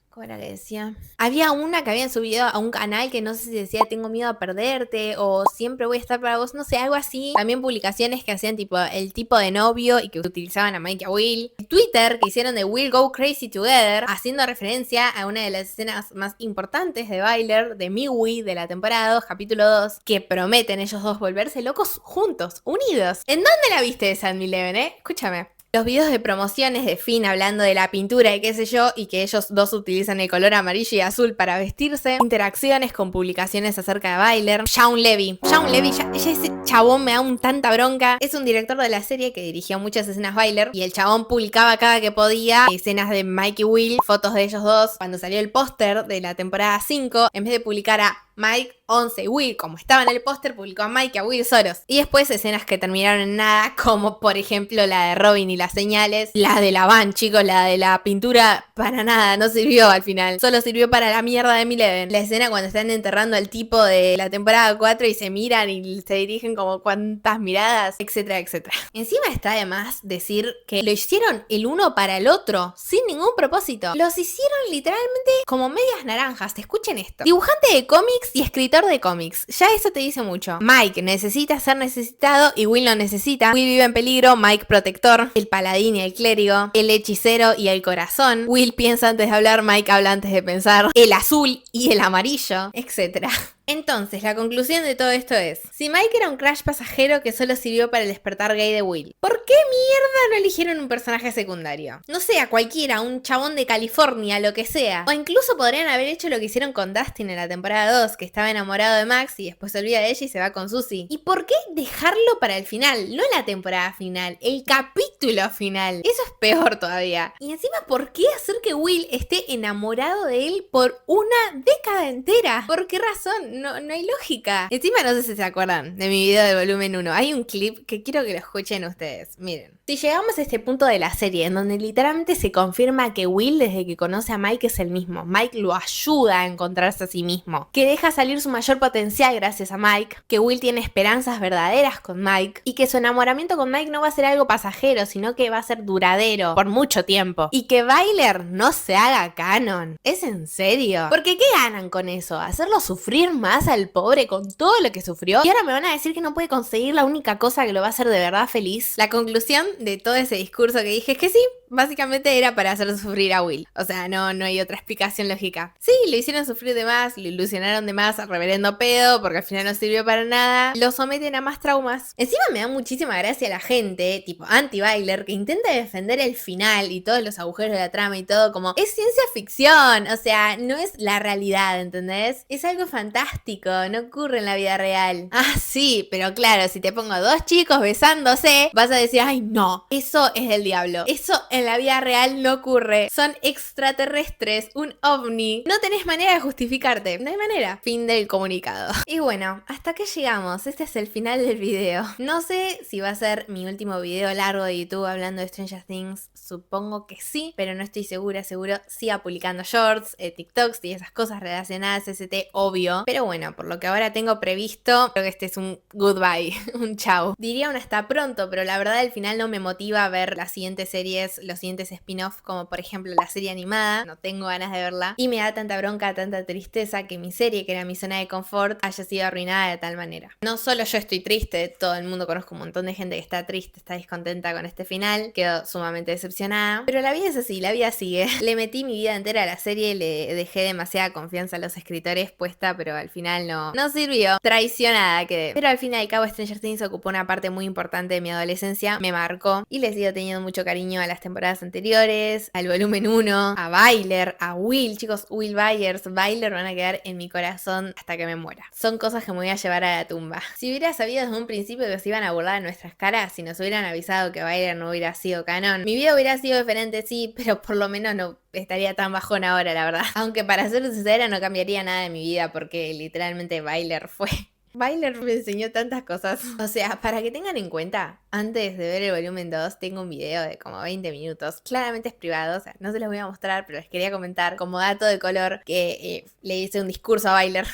¿Cómo era que decía? Había una que habían subido a un canal que no sé si decía tengo miedo a perderte o siempre voy a estar para vos, no sé, algo así. También publicaciones que hacían tipo el tipo de novio y que utilizaban a Mike y a Will. Twitter que hicieron de We'll Go Crazy Together, haciendo referencia a una de las escenas más importantes de Byler, de Miwi de la temporada 2, capítulo 2, que prometen ellos dos volverse locos juntos, unidos. ¿En dónde la viste esa en Eleven, Escúchame. Los videos de promociones de Finn hablando de la pintura y qué sé yo, y que ellos dos utilizan el color amarillo y azul para vestirse. Interacciones con publicaciones acerca de Byler. Shawn Levy. Shawn Levy, ya ese chabón me da un tanta bronca. Es un director de la serie que dirigió muchas escenas Byler. Y el chabón publicaba cada que podía escenas de Mike y Will, fotos de ellos dos. Cuando salió el póster de la temporada 5, en vez de publicar a Mike, 11 y Will, como estaba en el póster, publicó a Mike y a Will solos. Y después escenas que terminaron en nada, como por ejemplo la de Robin y las señales, la de la van, chicos, la de la pintura, para nada, no sirvió al final. Solo sirvió para la mierda de Eleven. La escena cuando están enterrando al tipo de la temporada 4 y se miran y se dirigen como cuantas miradas, etcétera, etcétera. Encima está de más decir que lo hicieron el uno para el otro, sin ningún propósito. Los hicieron literalmente como medias naranjas. Escuchen esto. Dibujante de cómics y escritor de cómics. Ya eso te dice mucho. Mike necesita ser necesitado y Will no necesita. Will vive en peligro, Mike protector. El paladín y el clérigo. El hechicero y el corazón. Will piensa antes de hablar, Mike habla antes de pensar. El azul y el amarillo, etc. Entonces, la conclusión de todo esto es, si Mike era un crush pasajero que solo sirvió para el despertar gay de Will, ¿por qué mierda no eligieron un personaje secundario? No sé, a cualquiera, un chabón de California, lo que sea. O incluso podrían haber hecho lo que hicieron con Dustin en la temporada 2, que estaba enamorado de Max y después se olvida de ella y se va con Susie. ¿Y por qué dejarlo para el final? No la temporada final, el capítulo final. Eso es peor todavía. Y encima, ¿por qué hacer que Will esté enamorado de él por una década entera? ¿Por qué razón? No hay lógica. Encima no sé si se acuerdan de mi video de volumen 1. Hay un clip que quiero que lo escuchen ustedes. Miren. Si llegamos a este punto de la serie en donde literalmente se confirma que Will desde que conoce a Mike es el mismo. Mike lo ayuda a encontrarse a sí mismo. Que deja salir su mayor potencial gracias a Mike. Que Will tiene esperanzas verdaderas con Mike. Y que su enamoramiento con Mike no va a ser algo pasajero, sino que va a ser duradero por mucho tiempo. Y que Byler no se haga canon. ¿Es en serio? Porque ¿qué ganan con eso? ¿Hacerlo sufrir más al pobre con todo lo que sufrió? Y ahora me van a decir que no puede conseguir la única cosa que lo va a hacer de verdad feliz. La conclusión de todo ese discurso que dije es que sí, Básicamente era para hacer sufrir a Will. O sea, no hay otra explicación lógica. Sí, lo hicieron sufrir de más, lo ilusionaron de más al reverendo pedo, porque al final no sirvió para nada. Lo someten a más traumas. Encima me da muchísima gracia la gente, tipo anti-Byler, que intenta defender el final y todos los agujeros de la trama y todo, como es ciencia ficción. O sea, no es la realidad, ¿entendés? Es algo fantástico, no ocurre en la vida real. Ah, sí, pero claro, si te pongo dos chicos besándose, vas a decir, ay, no, eso es del diablo. Eso en la vida real no ocurre. Son extraterrestres, un ovni. No tenés manera de justificarte. No hay manera. Fin del comunicado. Y bueno, hasta que llegamos. Este es el final del video. No sé si va a ser mi último video largo de YouTube hablando de Stranger Things. Supongo que sí, pero no estoy segura. Seguro siga publicando shorts, TikToks y esas cosas relacionadas a ST, obvio. Pero bueno, por lo que ahora tengo previsto, creo que este es un goodbye, un chau. Diría un hasta pronto, pero la verdad al final no me motiva a ver las siguientes series, los siguientes spin-off, como por ejemplo la serie animada. No tengo ganas de verla. Y me da tanta bronca, tanta tristeza que mi serie, que era mi zona de confort, haya sido arruinada de tal manera. No solo yo estoy triste, todo el mundo, conozco un montón de gente que está triste, está descontenta con este final. Quedo sumamente decepcionada. Pero la vida es así, la vida sigue. Le metí mi vida entera a la serie, le dejé demasiada confianza a los escritores puesta, pero al final no sirvió. Traicionada quedé. Pero al fin y al cabo Stranger Things ocupó una parte muy importante de mi adolescencia, me marcó y le sigo teniendo mucho cariño a las temporadas anteriores, al volumen 1, a Byler, a Will. Chicos, Will Byers, Byler van a quedar en mi corazón hasta que me muera. Son cosas que me voy a llevar a la tumba. Si hubiera sabido desde un principio que se iban a burlar de nuestras caras, si nos hubieran avisado que Byler no hubiera sido canon, mi vida hubiera sido diferente, sí, pero por lo menos no estaría tan bajón ahora, la verdad. Aunque para ser sincera no cambiaría nada de mi vida porque literalmente Byler fue... Byler me enseñó tantas cosas. O sea, para que tengan en cuenta, antes de ver el volumen 2, tengo un video de como 20 minutos. Claramente es privado, o sea, no se los voy a mostrar, pero les quería comentar como dato de color que le hice un discurso a Byler.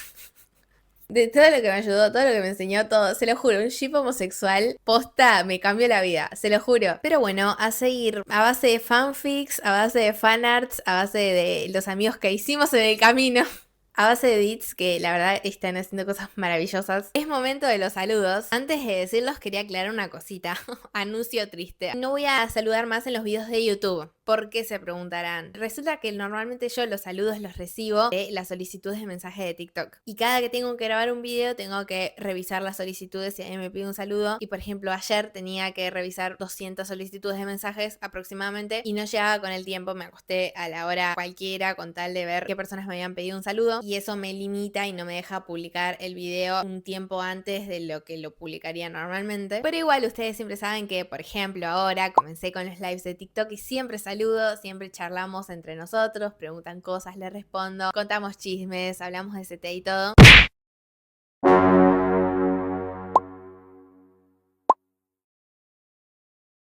De todo lo que me ayudó, todo lo que me enseñó, todo, se lo juro, un ship homosexual posta me cambió la vida, se lo juro. Pero bueno, a seguir a base de fanfics, a base de fanarts, a base de los amigos que hicimos en el camino. A base de edits que la verdad están haciendo cosas maravillosas. Es momento de los saludos. Antes de decirlos quería aclarar una cosita. Anuncio triste. No voy a saludar más en los videos de YouTube. ¿Por qué se preguntarán? Resulta que normalmente yo los saludos los recibo de las solicitudes de mensaje de TikTok. Y cada que tengo que grabar un video tengo que revisar las solicitudes si alguien me pide un saludo. Y por ejemplo ayer tenía que revisar 200 solicitudes de mensajes aproximadamente y no llegaba con el tiempo. Me acosté a la hora cualquiera con tal de ver qué personas me habían pedido un saludo. Y eso me limita y no me deja publicar el video un tiempo antes de lo que lo publicaría normalmente. Pero igual ustedes siempre saben que, por ejemplo, ahora comencé con los lives de TikTok y siempre saludo, siempre charlamos entre nosotros, preguntan cosas, les respondo, contamos chismes, hablamos de ST y todo.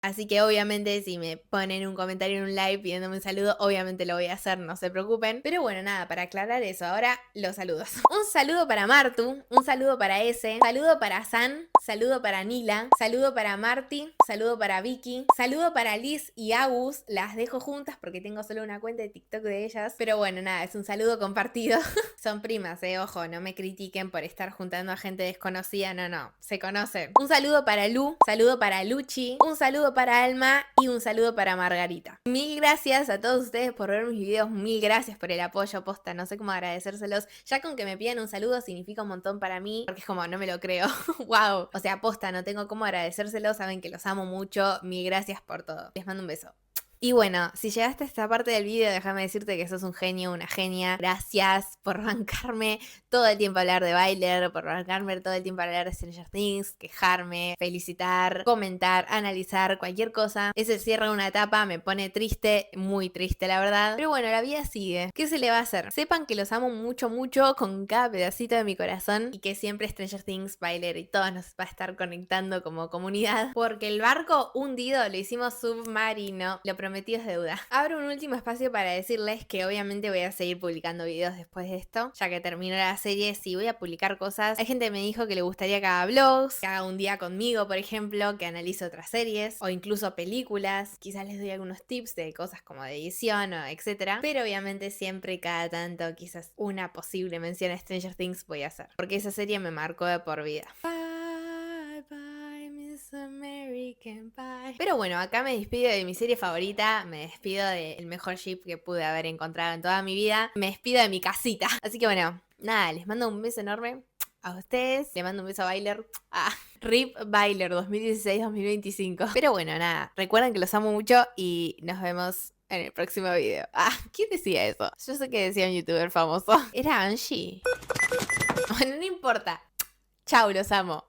Así que obviamente si me ponen un comentario en un live pidiéndome un saludo, obviamente lo voy a hacer, no se preocupen. Pero bueno, nada, para aclarar eso, ahora los saludos. Un saludo para Martu, un saludo para S, saludo para San, saludo para Nila, saludo para Marty, saludo para Vicky, saludo para Liz y Agus. Las dejo juntas porque tengo solo una cuenta de TikTok de ellas. Pero bueno, nada, es un saludo compartido. Son primas, ojo, no me critiquen por estar juntando a gente desconocida, no, se conocen. Un saludo para Lu, saludo para Luchi, un saludo para Alma y un saludo para Margarita. Mil gracias a todos ustedes por ver mis videos, mil gracias por el apoyo, posta, no sé cómo agradecérselos. Ya con que me pidan un saludo significa un montón para mí, porque es como, no me lo creo. Wow, o sea, posta, no tengo cómo agradecérselos, saben que los amo mucho, mil gracias por todo. Les mando un beso. Y bueno, si llegaste a esta parte del video, déjame decirte que sos un genio, una genia. Gracias por bancarme todo el tiempo a hablar de Byler, por bancarme todo el tiempo a hablar de Stranger Things, quejarme, felicitar, comentar, analizar, cualquier cosa. Ese cierra una etapa, me pone triste, muy triste la verdad. Pero bueno, la vida sigue. ¿Qué se le va a hacer? Sepan que los amo mucho, mucho con cada pedacito de mi corazón y que siempre Stranger Things, Byler y todos nos va a estar conectando como comunidad. Porque el barco hundido lo hicimos submarino. Lo prometido es deuda. Abro un último espacio para decirles que obviamente voy a seguir publicando videos después de esto, ya que terminó la serie, sí voy a publicar cosas. Hay gente que me dijo que le gustaría que haga vlogs, que haga un día conmigo, por ejemplo, que analice otras series o incluso películas. Quizás les doy algunos tips de cosas como de edición o etcétera. Pero obviamente siempre y cada tanto quizás una posible mención a Stranger Things voy a hacer, porque esa serie me marcó de por vida. Bye bye, Miss American Pie. Pero bueno, acá me despido de mi serie favorita, me despido del mejor ship que pude haber encontrado en toda mi vida, me despido de mi casita. Así que bueno, nada, les mando un beso enorme a ustedes, le mando un beso a Byler. RIP Byler 2016-2025. Pero bueno, nada, recuerden que los amo mucho y nos vemos en el próximo video. ¿Quién decía eso? Yo sé que decía un youtuber famoso. ¿Era Angie? Bueno, no importa. Chau, los amo.